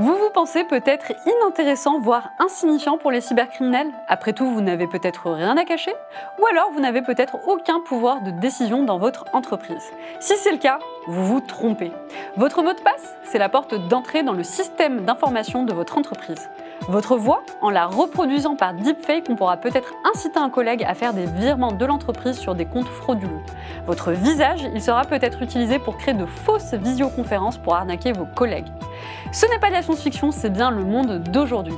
Vous vous pensez peut-être inintéressant, voire insignifiant pour les cybercriminels? Après tout, vous n'avez peut-être rien à cacher? Ou alors vous n'avez peut-être aucun pouvoir de décision dans votre entreprise? Si c'est le cas, vous vous trompez. Votre mot de passe, c'est la porte d'entrée dans le système d'information de votre entreprise. Votre voix, en la reproduisant par deepfake, on pourra peut-être inciter un collègue à faire des virements de l'entreprise sur des comptes frauduleux. Votre visage, il sera peut-être utilisé pour créer de fausses visioconférences pour arnaquer vos collègues. Ce n'est pas de la science-fiction, c'est bien le monde d'aujourd'hui.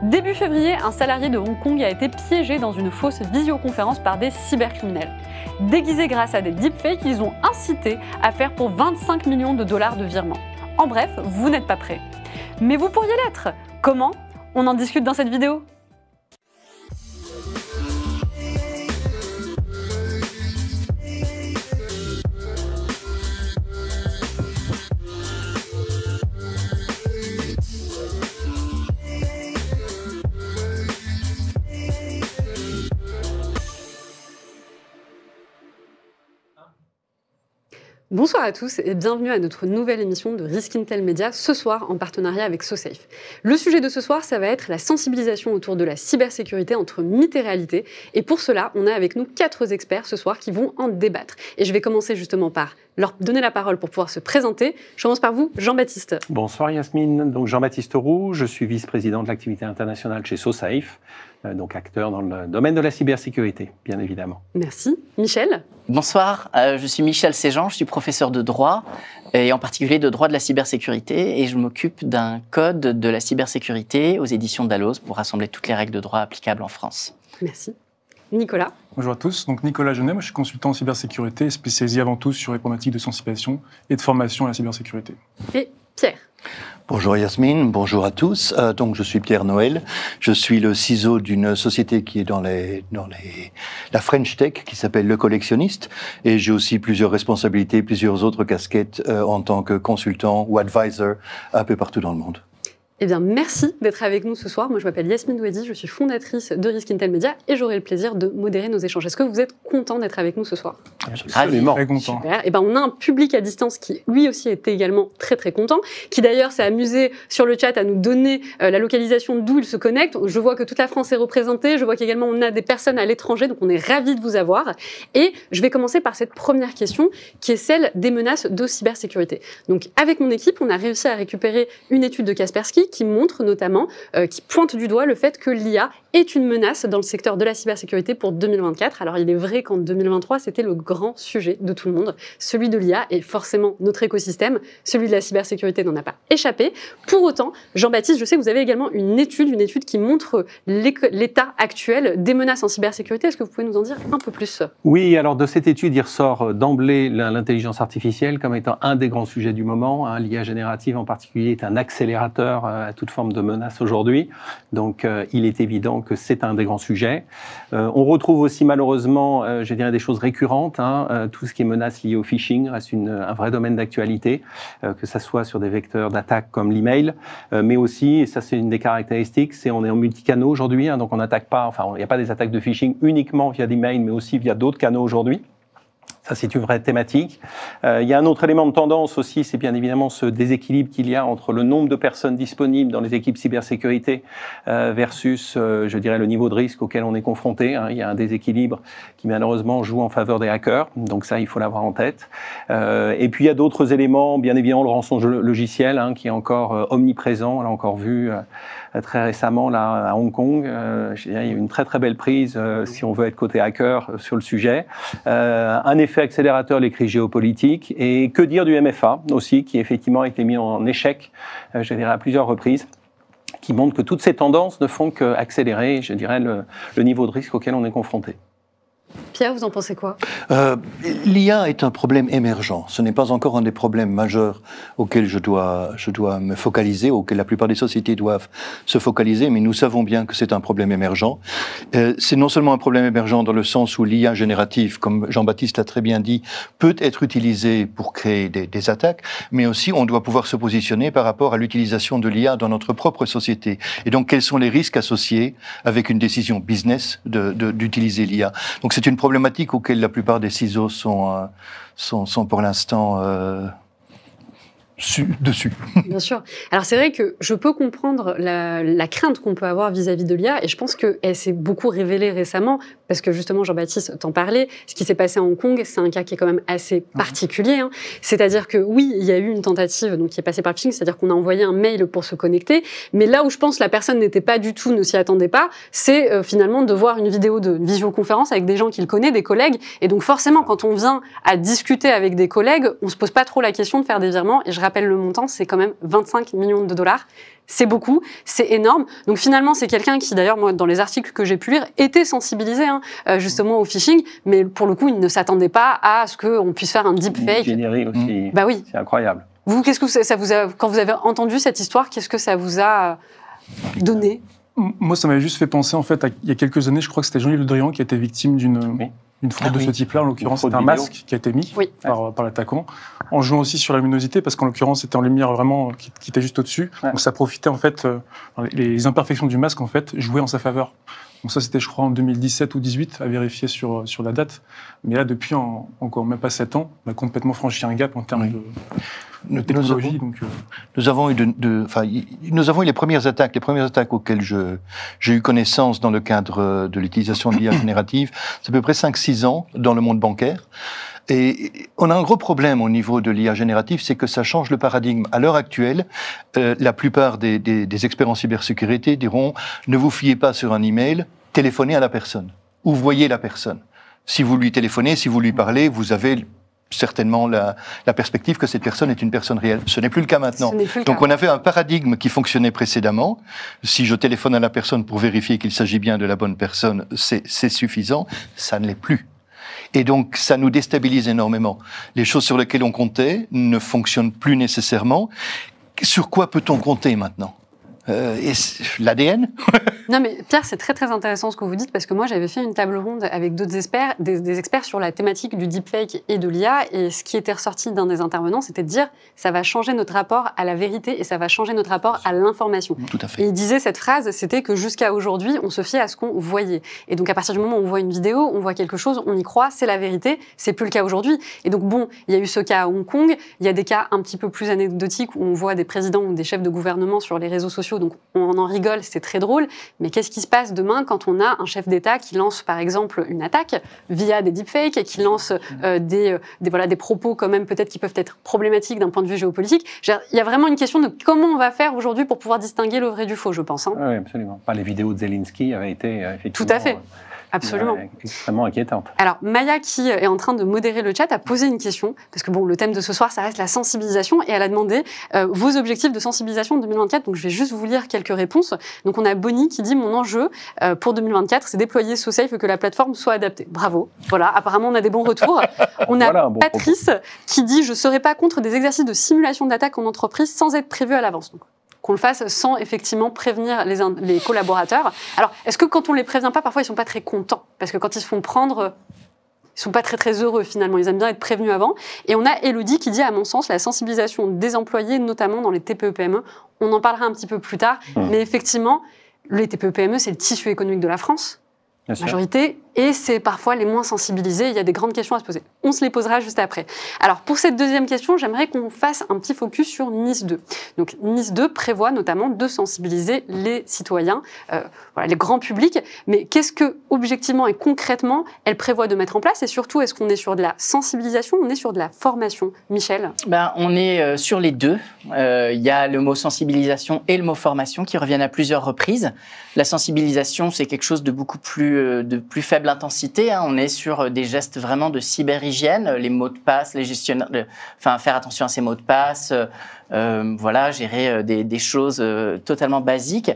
Début février, un salarié de Hong Kong a été piégé dans une fausse visioconférence par des cybercriminels. Déguisés grâce à des deepfakes, ils ont incité à faire pour 25 millions de dollars de virements. En bref, vous n'êtes pas prêts. Mais vous pourriez l'être. Comment ? On en discute dans cette vidéo. Bonsoir à tous et bienvenue à notre nouvelle émission de Risk Intel Media, ce soir en partenariat avec SoSafe. Le sujet de ce soir, ça va être la sensibilisation autour de la cybersécurité entre mythe et réalité. Et pour cela, on a avec nous 4 experts ce soir qui vont en débattre. Et je vais commencer justement par leur donner la parole pour pouvoir se présenter. Je commence par vous, Jean-Baptiste. Bonsoir Yasmine, donc Jean-Baptiste Roux, je suis vice-président de l'activité internationale chez SoSafe, donc acteur dans le domaine de la cybersécurité, bien évidemment. Merci. Michel. Bonsoir, je suis Michel Séjean, je suis professeur de droit, et en particulier de droit de la cybersécurité, et je m'occupe d'un code de la cybersécurité aux éditions Dalloz pour rassembler toutes les règles de droit applicables en France. Merci. Nicolas. Bonjour à tous, donc Nicolas Genet, moi je suis consultant en cybersécurité, spécialisé avant tout sur les problématiques de sensibilisation et de formation à la cybersécurité. Et Pierre. Bonjour Yasmine, bonjour à tous. Donc je suis Pierre Noël, je suis le CISO d'une société qui est dans la French Tech qui s'appelle Le Collectionniste, et j'ai aussi plusieurs responsabilités, plusieurs autres casquettes en tant que consultant ou advisor un peu partout dans le monde. Eh bien, merci d'être avec nous ce soir. Moi, je m'appelle Yasmine Douedi, je suis fondatrice de Risk Intel Media et j'aurai le plaisir de modérer nos échanges. Est-ce que vous êtes content d'être avec nous ce soir? Absolument. Très content. Super. Eh bien, on a un public à distance qui, lui aussi, est également très, très content, qui d'ailleurs s'est amusé sur le chat à nous donner la localisation d'où il se connecte. Je vois que toute la France est représentée. Je vois qu'également, on a des personnes à l'étranger, donc on est ravis de vous avoir. Et je vais commencer par cette première question, qui est celle des menaces de cybersécurité. Donc, avec mon équipe, on a réussi à récupérer une étude de Kaspersky qui montre notamment, qui pointe du doigt le fait que l'IA est une menace dans le secteur de la cybersécurité pour 2024. Alors il est vrai qu'en 2023, c'était le grand sujet de tout le monde, celui de l'IA et forcément notre écosystème, celui de la cybersécurité n'en a pas échappé. Pour autant, Jean-Baptiste, je sais que vous avez également une étude qui montre l'état actuel des menaces en cybersécurité. Est-ce que vous pouvez nous en dire un peu plus? Oui, alors de cette étude, il ressort d'emblée l'intelligence artificielle comme étant un des grands sujets du moment. L'IA générative en particulier est un accélérateur à toute forme de menace aujourd'hui. Donc il est évident que c'est un des grands sujets. On retrouve aussi malheureusement, je dirais, des choses récurrentes. Tout ce qui est menace liée au phishing reste un vrai domaine d'actualité, que ça soit sur des vecteurs d'attaque comme l'email, mais aussi, et ça c'est une des caractéristiques, c'est on est en multicanaux aujourd'hui, donc on n'attaque pas, enfin il n'y a pas des attaques de phishing uniquement via l'email, mais aussi via d'autres canaux aujourd'hui. Ça, c'est une vraie thématique. Il y a un autre élément de tendance aussi, c'est bien évidemment ce déséquilibre qu'il y a entre le nombre de personnes disponibles dans les équipes cybersécurité versus, je dirais, le niveau de risque auquel on est confronté. Il y a un déséquilibre qui malheureusement joue en faveur des hackers, donc ça, il faut l'avoir en tête. Et puis, il y a d'autres éléments, bien évidemment, le rançon logiciel qui est encore omniprésent. On l'a encore vu très récemment là, à Hong Kong. Je dirais, il y a une très très belle prise, si on veut être côté hacker, sur le sujet. Un effet accélérateur, les crises géopolitiques, et que dire du MFA aussi, qui effectivement a été mis en échec, je dirais à plusieurs reprises, qui montre que toutes ces tendances ne font qu'accélérer, je dirais, le niveau de risque auquel on est confronté. Pierre, vous en pensez quoi? L'IA est un problème émergent. Ce n'est pas encore un des problèmes majeurs auxquels je dois me focaliser, auxquels la plupart des sociétés doivent se focaliser, mais nous savons bien que c'est un problème émergent. C'est non seulement un problème émergent dans le sens où l'IA générative, comme Jean-Baptiste l'a très bien dit, peut être utilisée pour créer des attaques, mais aussi on doit pouvoir se positionner par rapport à l'utilisation de l'IA dans notre propre société. Et donc, quels sont les risques associés avec une décision business d'utiliser l'IA? Donc, c'est une problématique auxquelles la plupart des CISO sont pour l'instant dessus. Bien sûr. Alors c'est vrai que je peux comprendre la crainte qu'on peut avoir vis-à-vis de l'IA, et je pense qu'elle s'est beaucoup révélée récemment, parce que justement Jean-Baptiste t'en parlait, ce qui s'est passé à Hong Kong, c'est un cas qui est quand même assez particulier. Hein. C'est-à-dire que oui, il y a eu une tentative donc, qui est passée par le phishing, c'est-à-dire qu'on a envoyé un mail pour se connecter, mais là où je pense la personne n'était pas du tout, ne s'y attendait pas, c'est finalement de voir une vidéo de visioconférence avec des gens qu'il connaît, des collègues, et donc forcément quand on vient à discuter avec des collègues, on se pose pas trop la question de faire des virements, et je rappelle le montant, c'est quand même 25 millions de dollars. C'est beaucoup, c'est énorme. Donc finalement, c'est quelqu'un qui, d'ailleurs, moi, dans les articles que j'ai pu lire, était sensibilisé justement au phishing, mais pour le coup, il ne s'attendait pas à ce qu'on puisse faire un deepfake. Généré aussi. Bah oui. C'est incroyable. Vous, qu'est-ce que ça vous a, quand vous avez entendu cette histoire, qu'est-ce que ça vous a donné? Moi, ça m'avait juste fait penser, en fait, il y a quelques années, je crois que c'était Jean-Yves Le Drian qui a été victime d'une fraude de ce type-là. En l'occurrence, c'était un masque qui a été mis par l'attaquant, en jouant aussi sur la luminosité, parce qu'en l'occurrence, c'était en lumière vraiment qui était juste au-dessus. Ouais. Donc ça profitait, en fait, les imperfections du masque, en fait, jouaient en sa faveur. Donc ça, c'était, je crois, en 2017 ou 2018, à vérifier sur la date. Mais là, depuis, encore même pas 7 ans, on a complètement franchi un gap en termes de technologie. Nous avons eu les premières attaques auxquelles j'ai eu connaissance dans le cadre de l'utilisation de l'IA générative, c'est à peu près 5-6 ans dans le monde bancaire. Et on a un gros problème au niveau de l'IA générative, c'est que ça change le paradigme. À l'heure actuelle, la plupart des experts en cybersécurité diront « ne vous fiez pas sur un email, téléphonez à la personne ou voyez la personne. Si vous lui téléphonez, si vous lui parlez, vous avez certainement la perspective que cette personne est une personne réelle. Ce n'est plus le cas maintenant. Donc on avait un paradigme qui fonctionnait précédemment. Si je téléphone à la personne pour vérifier qu'il s'agit bien de la bonne personne, c'est suffisant. Ça ne l'est plus. Et donc, ça nous déstabilise énormément. Les choses sur lesquelles on comptait ne fonctionnent plus nécessairement. Sur quoi peut-on compter maintenant ? L'ADN ? Non, mais Pierre, c'est très très intéressant ce que vous dites, parce que moi j'avais fait une table ronde avec d'autres experts, des experts sur la thématique du deepfake et de l'IA, et ce qui était ressorti d'un des intervenants, c'était de dire ça va changer notre rapport à la vérité et ça va changer notre rapport à l'information. Tout à fait. Et il disait cette phrase, c'était que jusqu'à aujourd'hui, on se fiait à ce qu'on voyait. Et donc à partir du moment où on voit une vidéo, on voit quelque chose, on y croit, c'est la vérité, c'est plus le cas aujourd'hui. Et donc bon, il y a eu ce cas à Hong Kong, il y a des cas un petit peu plus anecdotiques où on voit des présidents ou des chefs de gouvernement sur les réseaux sociaux, donc on en rigole, c'est très drôle, mais qu'est-ce qui se passe demain quand on a un chef d'État qui lance par exemple une attaque via des deepfakes, qui lance des propos quand même peut-être qui peuvent être problématiques d'un point de vue géopolitique. Il y a vraiment une question de comment on va faire aujourd'hui pour pouvoir distinguer le vrai du faux, je pense. Hein. Oui, absolument. Les vidéos de Zelensky avaient été effectivement... Tout à fait. Absolument. Extrêmement inquiétante. Alors, Maya, qui est en train de modérer le chat, a posé une question, parce que bon, le thème de ce soir, ça reste la sensibilisation, et elle a demandé vos objectifs de sensibilisation en 2024. Donc, je vais juste vous lire quelques réponses. Donc, on a Bonnie qui dit « Mon enjeu pour 2024, c'est déployer SoSafe et que la plateforme soit adaptée. » Bravo. Voilà, apparemment, on a des bons retours. On a Patrice qui dit « Je ne serai pas contre des exercices de simulation d'attaque en entreprise sans être prévu à l'avance. » Donc, qu'on le fasse sans effectivement prévenir les collaborateurs. Alors, est-ce que quand on les prévient pas, parfois ils sont pas très contents? Parce que quand ils se font prendre, ils sont pas très très heureux finalement. Ils aiment bien être prévenus avant. Et on a Elodie qui dit, à mon sens, la sensibilisation des employés, notamment dans les TPE-PME. On en parlera un petit peu plus tard. Mais effectivement, les TPE-PME, c'est le tissu économique de la France. Majorité, et c'est parfois les moins sensibilisés. Il y a des grandes questions à se poser. On se les posera juste après. Alors, pour cette deuxième question, j'aimerais qu'on fasse un petit focus sur Nice 2. Donc, Nice 2 prévoit notamment de sensibiliser les citoyens, les grands publics. Mais qu'est-ce que, objectivement et concrètement, elle prévoit de mettre en place? Et surtout, est-ce qu'on est sur de la sensibilisation ou on est sur de la formation? Michel? On est sur les deux. Il y a le mot sensibilisation et le mot formation qui reviennent à plusieurs reprises. La sensibilisation, c'est quelque chose de beaucoup plus faible intensité. Hein. On est sur des gestes vraiment de cyberhygiène, les mots de passe, les gestionnaires, faire attention à ces mots de passe, gérer des choses totalement basiques.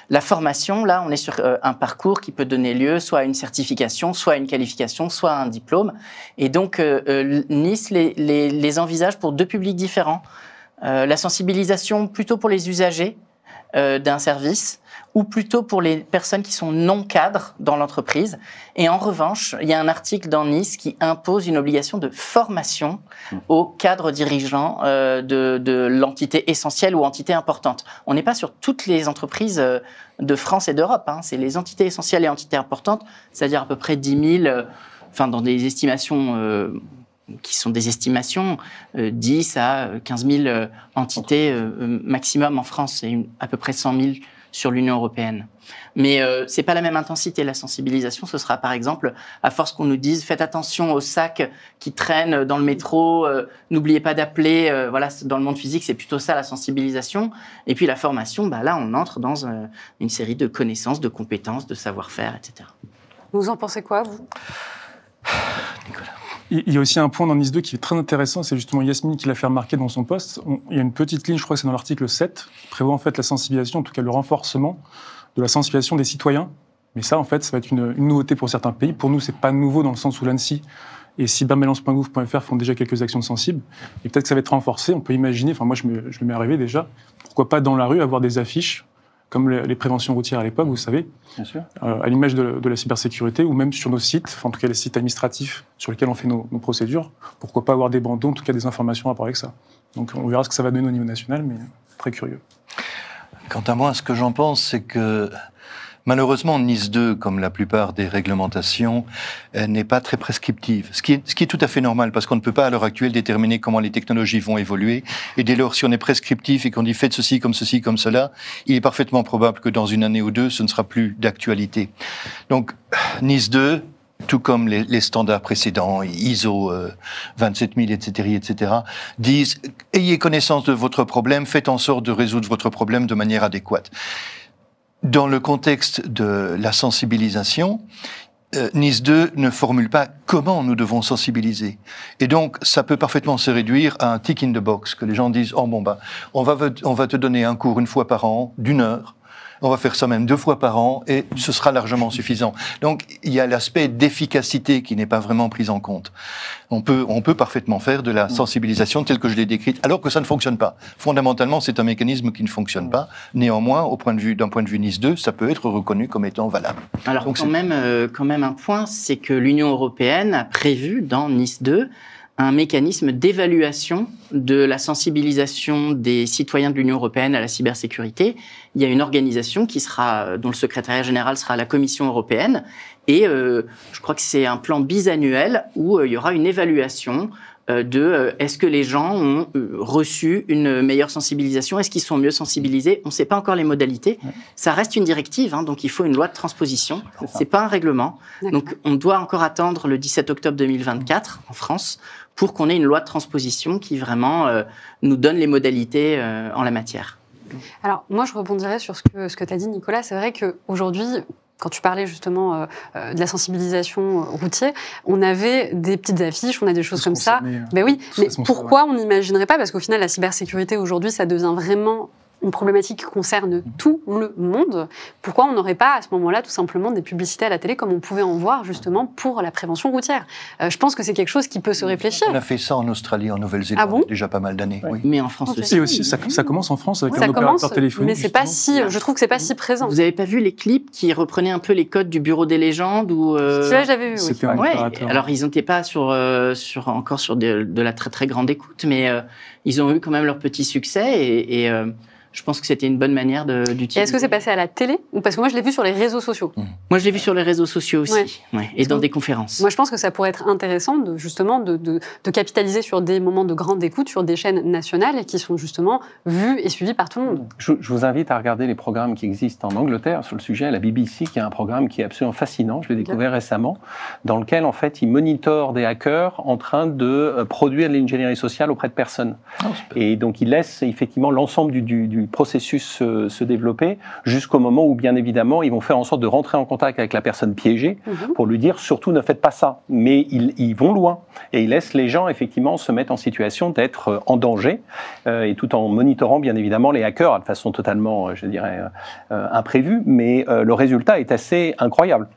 La formation, là, on est sur un parcours qui peut donner lieu soit à une certification, soit à une qualification, soit à un diplôme. Et donc, Nice les envisage pour deux publics différents. La sensibilisation plutôt pour les usagers d'un service, ou plutôt pour les personnes qui sont non cadres dans l'entreprise. Et en revanche, il y a un article dans Nice qui impose une obligation de formation aux cadres dirigeants de l'entité essentielle ou entité importante. On n'est pas sur toutes les entreprises de France et d'Europe. Hein. C'est les entités essentielles et entités importantes, c'est-à-dire à peu près 10 000, dans des estimations qui sont des estimations, 10 à 15 000 entités maximum en France et à peu près 100 000 sur l'Union européenne. Mais c'est pas la même intensité. La sensibilisation, ce sera par exemple, à force qu'on nous dise faites attention aux sacs qui traînent dans le métro, n'oubliez pas d'appeler. Voilà, dans le monde physique, c'est plutôt ça la sensibilisation. Et puis la formation, là, on entre dans une série de connaissances, de compétences, de savoir-faire, etc. Vous en pensez quoi, vous ? Nicolas. Il y a aussi un point dans NIS2 qui est très intéressant, c'est justement Yasmine qui l'a fait remarquer dans son post. Il y a une petite ligne, je crois que c'est dans l'article 7, qui prévoit en fait la sensibilisation, en tout cas le renforcement de la sensibilisation des citoyens. Mais ça, en fait, ça va être une nouveauté pour certains pays. Pour nous, c'est pas nouveau dans le sens où l'ANSSI et cybermalance.gouv.fr font déjà quelques actions sensibles. Et peut-être que ça va être renforcé. On peut imaginer, moi je me mets à rêver déjà, pourquoi pas dans la rue avoir des affiches comme les préventions routières à l'époque, vous savez, bien sûr. À l'image de la cybersécurité, ou même sur nos sites, en tout cas les sites administratifs sur lesquels on fait nos procédures, pourquoi pas avoir des bandeaux, en tout cas des informations à rapport avec ça. Donc on verra ce que ça va donner au niveau national, mais très curieux. Quant à moi, ce que j'en pense, c'est que malheureusement, NIS2, comme la plupart des réglementations, n'est pas très prescriptive. Ce qui est tout à fait normal, parce qu'on ne peut pas à l'heure actuelle déterminer comment les technologies vont évoluer. Et dès lors, si on est prescriptif et qu'on dit faites ceci, comme cela, il est parfaitement probable que dans une année ou deux, ce ne sera plus d'actualité. Donc, NIS2, tout comme les standards précédents, ISO 27000, etc., disent ayez connaissance de votre problème, faites en sorte de résoudre votre problème de manière adéquate. Dans le contexte de la sensibilisation, NIS2 ne formule pas comment nous devons sensibiliser. Et donc, ça peut parfaitement se réduire à un tick in the box, que les gens disent « Oh bon, on va te donner un cours 1 fois par an, d'1 heure, on va faire ça même 2 fois par an, et ce sera largement suffisant. » Donc, il y a l'aspect d'efficacité qui n'est pas vraiment pris en compte. On peut parfaitement faire de la sensibilisation telle que je l'ai décrite, alors que ça ne fonctionne pas. Fondamentalement, c'est un mécanisme qui ne fonctionne pas. Néanmoins, d'un point de vue NIS2, ça peut être reconnu comme étant valable. Alors, donc, quand même un point, c'est que l'Union européenne a prévu dans NIS2 un mécanisme d'évaluation de la sensibilisation des citoyens de l'Union européenne à la cybersécurité. Il y a une organisation dont le secrétariat général sera la Commission européenne, et je crois que c'est un plan bisannuel où il y aura une évaluation est-ce que les gens ont reçu une meilleure sensibilisation, est-ce qu'ils sont mieux sensibilisés. On ne sait pas encore les modalités. Ça reste une directive, donc il faut une loi de transposition. C'est pas un règlement. Donc on doit encore attendre le 17 octobre 2024 en France pour qu'on ait une loi de transposition qui vraiment nous donne les modalités en la matière. Alors moi je rebondirais sur ce que tu as dit, Nicolas. C'est vrai qu'aujourd'hui, quand tu parlais justement de la sensibilisation routière, on avait des petites affiches, on a des choses comme ça. Ben oui, mais pourquoi on n'imaginerait pas ? Parce qu'au final, la cybersécurité aujourd'hui, ça devient vraiment une problématique qui concerne tout le monde. Pourquoi on n'aurait pas à ce moment-là tout simplement des publicités à la télé comme on pouvait en voir justement pour la prévention routière ? Je pense que c'est quelque chose qui peut se réfléchir. On a fait ça en Australie, en Nouvelle-Zélande, il y a déjà pas mal d'années. Oui. Mais en France aussi. Et aussi, ça commence en France avec un opérateur téléphonique. Mais c'est pas je trouve que c'est pas si présent. Vous n'avez pas vu les clips qui reprenaient un peu les codes du Bureau des légendes ou Celui-là, j'avais vu. C'était un opérateur. Alors ils n'étaient pas encore sur de la très très grande écoute, mais ils ont eu quand même leur petit succès et je pense que c'était une bonne manière d'utiliser. Et est-ce que c'est passé à la télé ? Ou parce que moi, je l'ai vu sur les réseaux sociaux. Moi, je l'ai vu sur les réseaux sociaux aussi, et dans des conférences. Moi, je pense que ça pourrait être intéressant de capitaliser sur des moments de grande écoute, sur des chaînes nationales qui sont justement vues et suivies par tout le monde. Je vous invite à regarder les programmes qui existent en Angleterre sur le sujet. La BBC, qui a un programme qui est absolument fascinant, je l'ai découvert récemment, dans lequel, en fait, ils monitorent des hackers en train de produire de l'ingénierie sociale auprès de personnes. Et donc, ils laissent effectivement l'ensemble du processus se développer jusqu'au moment où, bien évidemment, ils vont faire en sorte de rentrer en contact avec la personne piégée pour lui dire surtout ne faites pas ça. Mais ils vont loin et ils laissent les gens effectivement se mettre en situation d'être en danger et tout en monitorant bien évidemment les hackers de façon totalement, je dirais, imprévue. Mais le résultat est assez incroyable.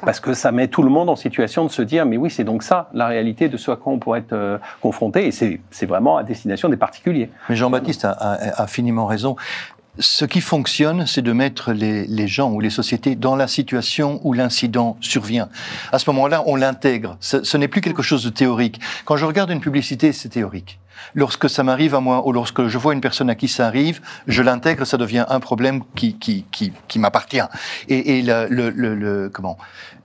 Parce que ça met tout le monde en situation de se dire mais oui, c'est donc ça la réalité de ce à quoi on pourrait être confronté, et c'est vraiment à destination des particuliers. Mais Jean-Baptiste a infiniment raison. Ce qui fonctionne, c'est de mettre les gens ou les sociétés dans la situation où l'incident survient. À ce moment-là, on l'intègre. Ce n'est plus quelque chose de théorique. Quand je regarde une publicité, c'est théorique. Lorsque ça m'arrive à moi, ou lorsque je vois une personne à qui ça arrive, je l'intègre, ça devient un problème qui m'appartient. Et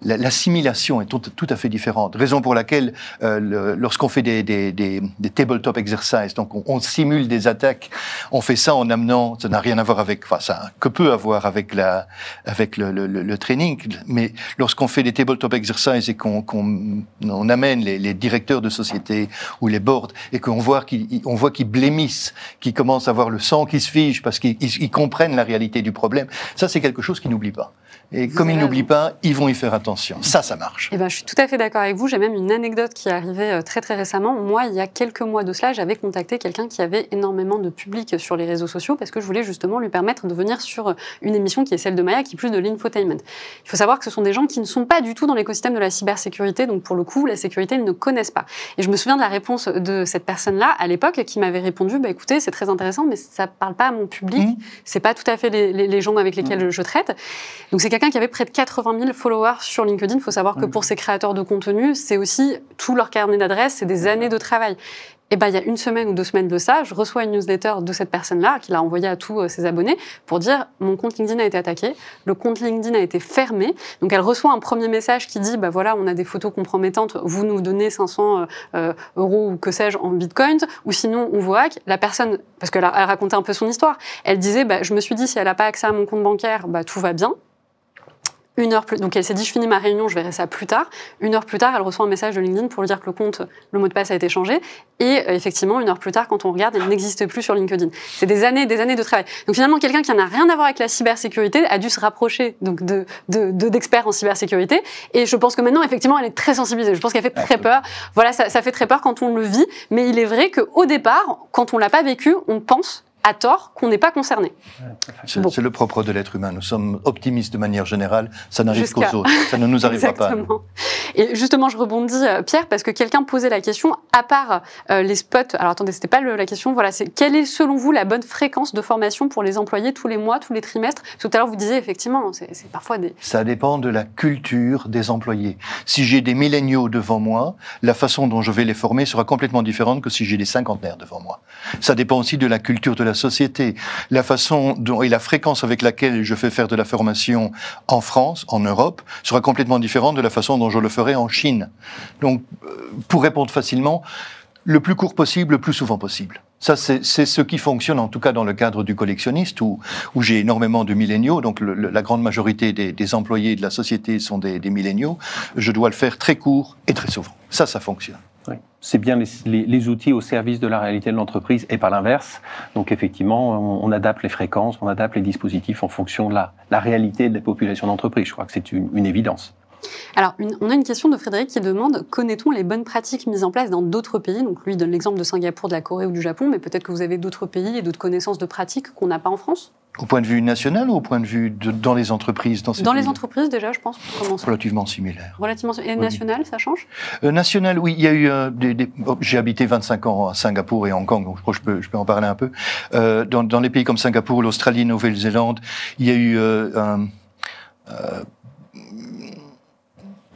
l'assimilation est tout à fait différente. Raison pour laquelle, lorsqu'on fait des tabletop exercises, donc on simule des attaques, on fait ça en amenant, ça n'a rien à voir avec, enfin, ça que peut avoir avec le training, mais lorsqu'on fait des tabletop exercises et qu'on amène les directeurs de société ou les boards et qu'on voit qu'ils blêmissent, qu'ils commencent à avoir le sang qui se fige parce qu'ils comprennent la réalité du problème, ça c'est quelque chose qu'ils n'oublient pas. Et comme ils n'oublient pas, ils vont y faire attention. Ça marche. Eh ben, je suis tout à fait d'accord avec vous. J'ai même une anecdote qui est arrivée très très récemment. Moi, il y a quelques mois de cela, j'avais contacté quelqu'un qui avait énormément de public sur les réseaux sociaux parce que je voulais justement lui permettre de venir sur une émission qui est celle de Maya, qui est plus de l'infotainment. Il faut savoir que ce sont des gens qui ne sont pas du tout dans l'écosystème de la cybersécurité, donc pour le coup, la sécurité, ils ne connaissent pas. Et je me souviens de la réponse de cette personne-là à l'époque qui m'avait répondu, bah, écoutez, c'est très intéressant, mais ça ne parle pas à mon public, c'est pas tout à fait les gens avec lesquels je traite. Donc c'est quelqu'un qui avait près de 80 000 followers sur LinkedIn. Il faut savoir que pour ces créateurs de contenu, c'est aussi tout leur carnet d'adresses, c'est des années de travail. Et ben, il y a 1 semaine ou 2 semaines de ça, je reçois une newsletter de cette personne-là, qu'il a envoyée à tous ses abonnés, pour dire « Mon compte LinkedIn a été attaqué, le compte LinkedIn a été fermé. » Donc, elle reçoit un premier message qui dit « Bah voilà, on a des photos compromettantes, vous nous donnez 500 euros ou que sais-je en bitcoin, ou sinon on vous hack. » La personne, parce qu'elle racontait un peu son histoire, elle disait bah, « Je me suis dit, si elle n'a pas accès à mon compte bancaire, bah, tout va bien. » 1 heure plus, donc elle s'est dit je finis ma réunion, je verrai ça plus tard. 1 heure plus tard, elle reçoit un message de LinkedIn pour lui dire que le mot de passe a été changé. Et effectivement, 1 heure plus tard, quand on regarde, elle n'existe plus sur LinkedIn. C'est des années de travail. Donc finalement, quelqu'un qui n'a rien à voir avec la cybersécurité a dû se rapprocher donc d'experts en cybersécurité. Et je pense que maintenant, effectivement, elle est très sensibilisée. Je pense qu'elle fait très peur. Voilà, ça fait très peur quand on le vit. Mais il est vrai qu'au départ, quand on l'a pas vécu, on pense à tort qu'on n'est pas concerné. C'est le propre de l'être humain. Nous sommes optimistes de manière générale. Ça n'arrive qu'aux autres. Ça ne nous arrivera pas. Et justement, je rebondis, Pierre, parce que quelqu'un posait la question, à part les spots... Alors attendez, c'était pas la question. Voilà, c'est quelle est selon vous la bonne fréquence de formation pour les employés tous les mois, tous les trimestres? Tout à l'heure, vous disiez effectivement, c'est parfois des... Ça dépend de la culture des employés. Si j'ai des milléniaux devant moi, la façon dont je vais les former sera complètement différente que si j'ai des cinquantenaires devant moi. Ça dépend aussi de la culture de la société. La façon dont, et la fréquence avec laquelle je fais faire de la formation en France, en Europe, sera complètement différente de la façon dont je le ferai en Chine. Donc, pour répondre facilement, le plus court possible, le plus souvent possible. Ça, c'est ce qui fonctionne, en tout cas dans le cadre du collectionniste, où j'ai énormément de milléniaux, donc la grande majorité des employés de la société sont des milléniaux. Je dois le faire très court et très souvent. Ça fonctionne. Oui. C'est bien les outils au service de la réalité de l'entreprise et pas l'inverse. Donc effectivement, on adapte les fréquences, on adapte les dispositifs en fonction de la réalité des populations d'entreprise. Je crois que c'est une évidence. Alors, on a une question de Frédéric qui demande « Connaît-on les bonnes pratiques mises en place dans d'autres pays ?» Donc lui, il donne l'exemple de Singapour, de la Corée ou du Japon, mais peut-être que vous avez d'autres pays et d'autres connaissances de pratiques qu'on n'a pas en France? Au point de vue national ou au point de vue dans les entreprises? Dans les entreprises, déjà, je pense. Relativement similaire. Relativement. Et national, ça change? National, oui. Il y a eu j'ai habité 25 ans à Singapour et Hong Kong, donc je crois que je peux en parler un peu. Dans les pays comme Singapour, l'Australie, Nouvelle-Zélande, il y a eu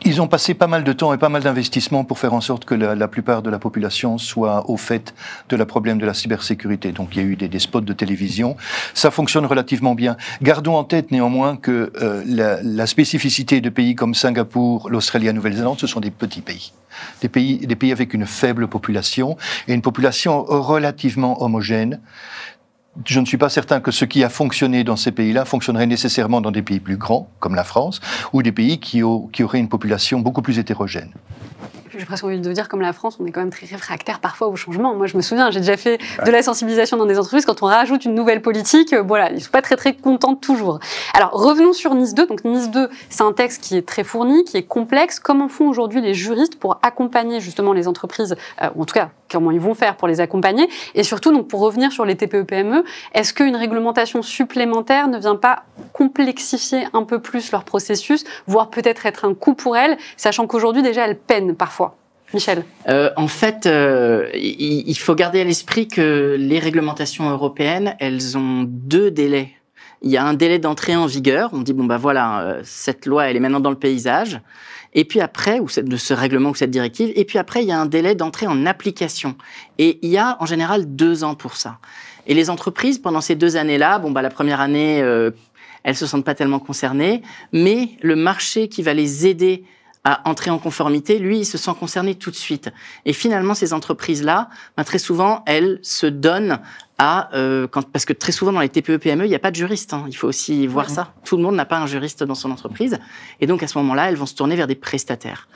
ils ont passé pas mal de temps et pas mal d'investissements pour faire en sorte que la plupart de la population soit au fait de la problème de la cybersécurité. Donc il y a eu des spots de télévision. Ça fonctionne relativement bien. Gardons en tête néanmoins que la spécificité de pays comme Singapour, l'Australie et la Nouvelle-Zélande, ce sont des petits pays. Des pays avec une faible population et une population relativement homogène. Je ne suis pas certain que ce qui a fonctionné dans ces pays-là fonctionnerait nécessairement dans des pays plus grands, comme la France, ou des pays qui auraient une population beaucoup plus hétérogène. J'ai presque envie de dire, comme la France, on est quand même très réfractaire parfois au changement. Moi, je me souviens, j'ai déjà fait de la sensibilisation dans des entreprises. Quand on rajoute une nouvelle politique, voilà, ils ne sont pas très contents toujours. Alors, revenons sur Nice 2. Donc, Nice 2, c'est un texte qui est très fourni, qui est complexe. Comment font aujourd'hui les juristes pour accompagner justement les entreprises, ou en tout cas, comment ils vont faire pour les accompagner? Et surtout, donc, pour revenir sur les TPE-PME, est-ce qu'une réglementation supplémentaire ne vient pas complexifier un peu plus leur processus, voire peut-être être un coût pour elles, sachant qu'aujourd'hui, déjà, elles peinent parfois? Michel. En fait, il faut garder à l'esprit que les réglementations européennes, elles ont 2 délais. Il y a un délai d'entrée en vigueur. On dit, bon, bah voilà, cette loi, elle est maintenant dans le paysage. Et puis après, de ce règlement ou cette directive. Et puis après, il y a un délai d'entrée en application. Et il y a en général 2 ans pour ça. Et les entreprises, pendant ces 2 années-là, bon, bah, la première année, elles se sentent pas tellement concernées, mais le marché qui va les aider à entrer en conformité, lui, il se sent concerné tout de suite. Et finalement, ces entreprises-là, très souvent, elles se donnent à... parce que très souvent, dans les TPE-PME, il n'y a pas de juriste. Il faut aussi voir ça. Tout le monde n'a pas un juriste dans son entreprise. Et donc, à ce moment-là, elles vont se tourner vers des prestataires.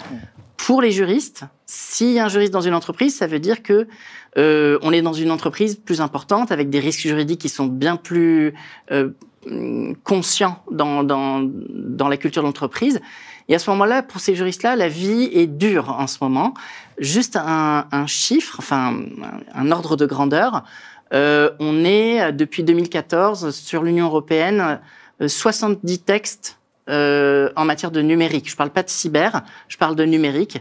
Pour les juristes, s'il y a un juriste dans une entreprise, ça veut dire que on est dans une entreprise plus importante, avec des risques juridiques qui sont bien plus conscients dans la culture de l'entreprise. Et à ce moment-là, pour ces juristes-là, la vie est dure en ce moment. Juste un chiffre, un ordre de grandeur. On est, depuis 2014, sur l'Union européenne, 70 textes en matière de numérique. Je ne parle pas de cyber, je parle de numérique.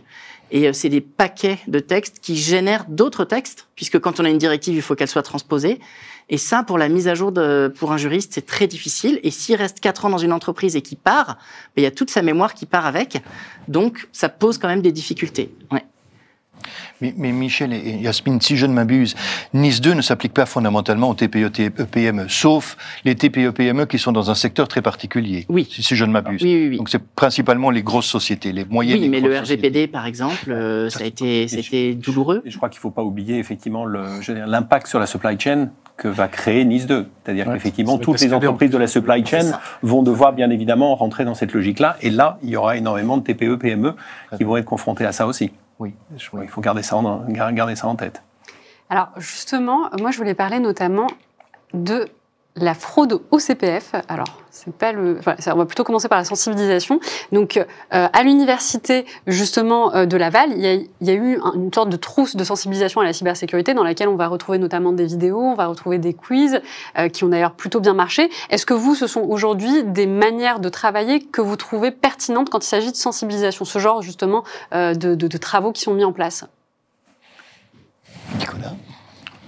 Et c'est des paquets de textes qui génèrent d'autres textes, puisque quand on a une directive, il faut qu'elle soit transposée. Et ça, pour la mise à jour pour un juriste, c'est très difficile. Et s'il reste 4 ans dans une entreprise et qu'il part, il y a toute sa mémoire qui part avec. Donc, ça pose quand même des difficultés. Ouais. Mais Michel et Yasmine, si je ne m'abuse, NIS 2 ne s'applique pas fondamentalement aux TPE-PME, sauf les TPE-PME qui sont dans un secteur très particulier, oui. si je ne m'abuse. Oui. Donc c'est principalement les grosses sociétés, les moyennes. Oui, mais le RGPD, sociétés. par exemple, c'était douloureux. Et je crois qu'il ne faut pas oublier effectivement l'impact sur la supply chain que va créer NIS 2. C'est-à-dire qu'effectivement, toutes les entreprises de la supply chain vont devoir bien évidemment rentrer dans cette logique-là. Et là, il y aura énormément de TPE-PME qui vont être confrontés à ça aussi. Oui. Il faut garder ça en tête. Alors justement, moi je voulais parler notamment de la fraude au CPF. Alors, c'est pas on va plutôt commencer par la sensibilisation. Donc, à l'université, justement, de Laval, il y a eu une sorte de trousse de sensibilisation à la cybersécurité dans laquelle on va retrouver notamment des vidéos, on va retrouver des quiz qui ont d'ailleurs plutôt bien marché. Est-ce que vous, ce sont aujourd'hui des manières de travailler que vous trouvez pertinentes quand il s'agit de sensibilisation, ce genre, justement, de travaux qui sont mis en place? Nicolas ?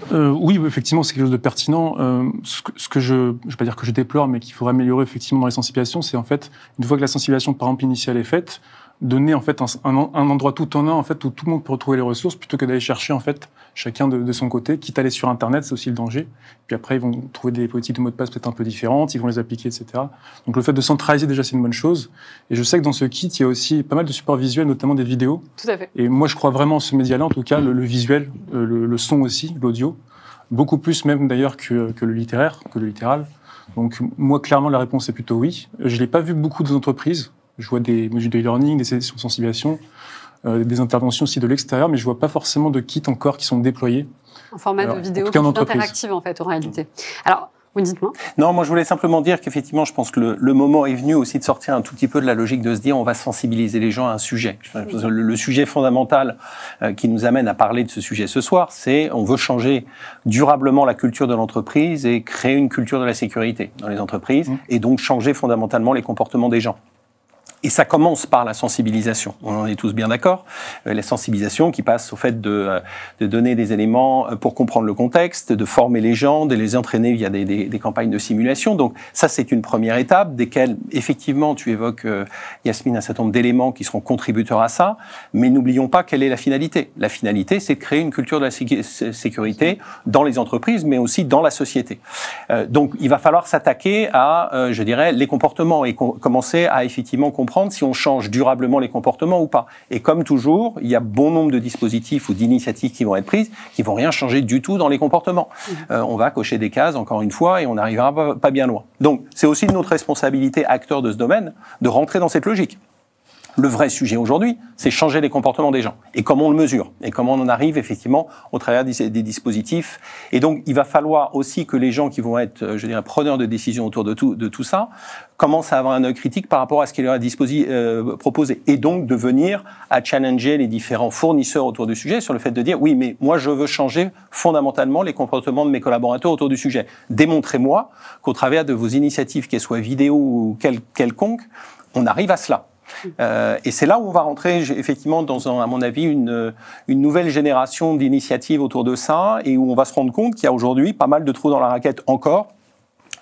Oui, effectivement, c'est quelque chose de pertinent. Ce que je ne vais pas dire que je déplore, mais qu'il faudrait améliorer effectivement dans les sensibilisations, c'est en fait, une fois que la sensibilisation, par exemple, initiale est faite, donner en fait un endroit tout en un, en fait, où tout le monde peut retrouver les ressources, plutôt que d'aller chercher en fait chacun de son côté, quitte à aller sur Internet, c'est aussi le danger. Puis après, ils vont trouver des politiques de mots de passe peut-être un peu différentes, ils vont les appliquer, etc. Donc le fait de centraliser déjà, c'est une bonne chose. Et je sais que dans ce kit, il y a aussi pas mal de supports visuels, notamment des vidéos. Tout à fait. Et moi, je crois vraiment en ce média-là, en tout cas, le visuel, le son aussi, l'audio, beaucoup plus même d'ailleurs que le littéraire, que le littéral. Donc moi, clairement, la réponse est plutôt oui. Je l'ai pas vu beaucoup d'entreprises. Je vois des modules de e-learning, des sessions de sensibilisation, des interventions aussi de l'extérieur, mais je vois pas forcément de kits encore qui sont déployés. En format de vidéo interactive, en fait, en réalité. Alors, oui, dites-moi. Non, moi je voulais simplement dire qu'effectivement, je pense que le moment est venu aussi de sortir un tout petit peu de la logique de se dire on va sensibiliser les gens à un sujet. Le sujet fondamental qui nous amène à parler de ce sujet ce soir, c'est on veut changer durablement la culture de l'entreprise et créer une culture de la sécurité dans les entreprises et donc changer fondamentalement les comportements des gens. Et ça commence par la sensibilisation. On en est tous bien d'accord. La sensibilisation qui passe au fait de donner des éléments pour comprendre le contexte, de former les gens, de les entraîner via des campagnes de simulation. Donc ça, c'est une première étape, desquelles, effectivement, tu évoques, Yasmine, un certain nombre d'éléments qui seront contributeurs à ça. Mais n'oublions pas quelle est la finalité. La finalité, c'est de créer une culture de la sécurité dans les entreprises, mais aussi dans la société. Donc il va falloir s'attaquer à, je dirais, les comportements et commencer à effectivement comprendre si on change durablement les comportements ou pas. Et comme toujours, il y a bon nombre de dispositifs ou d'initiatives qui vont être prises, qui vont rien changer du tout dans les comportements. On va cocher des cases, encore une fois, et on n'arrivera pas bien loin. Donc, c'est aussi de notre responsabilité, acteurs de ce domaine, de rentrer dans cette logique. Le vrai sujet aujourd'hui, c'est changer les comportements des gens. Et comment on le mesure. Et comment on en arrive, effectivement, au travers des dispositifs. Et donc, il va falloir aussi que les gens qui vont être, je dirais, preneurs de décisions autour de tout ça, commencent à avoir un œil critique par rapport à ce qui leur est proposé. Et donc, de venir à challenger les différents fournisseurs autour du sujet sur le fait de dire, oui, mais moi, je veux changer fondamentalement les comportements de mes collaborateurs autour du sujet. Démontrez-moi qu'au travers de vos initiatives, qu'elles soient vidéo ou quelconques, on arrive à cela. Et c'est là où on va rentrer effectivement dans, à mon avis, une nouvelle génération d'initiatives autour de ça et où on va se rendre compte qu'il y a aujourd'hui pas mal de trous dans la raquette encore,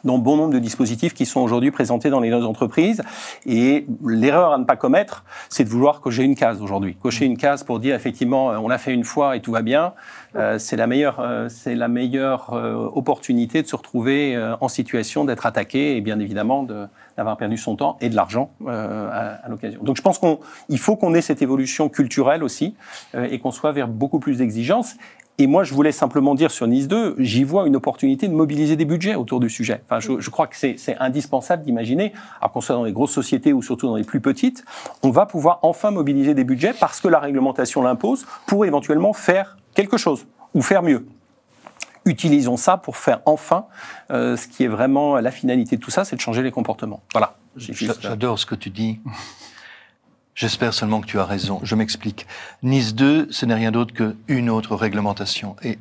dans bon nombre de dispositifs qui sont aujourd'hui présentés dans les entreprises. Et l'erreur à ne pas commettre, c'est de vouloir cocher une case aujourd'hui. Cocher une case pour dire effectivement, on l'a fait une fois et tout va bien. c'est la meilleure opportunité de se retrouver en situation d'être attaqué et bien évidemment d'avoir perdu son temps et de l'argent à l'occasion. Donc je pense qu'il faut qu'on ait cette évolution culturelle aussi et qu'on soit vers beaucoup plus d'exigences. Et moi, je voulais simplement dire sur Nice 2, j'y vois une opportunité de mobiliser des budgets autour du sujet. Enfin, je crois que c'est indispensable d'imaginer, alors qu'on soit dans les grosses sociétés ou surtout dans les plus petites, on va pouvoir enfin mobiliser des budgets parce que la réglementation l'impose pour éventuellement faire quelque chose ou faire mieux. Utilisons ça pour faire enfin ce qui est vraiment la finalité de tout ça, c'est de changer les comportements. Voilà. J'adore ce que tu dis. J'espère seulement que tu as raison. Je m'explique. Nice 2, ce n'est rien d'autre qu'une autre réglementation. Et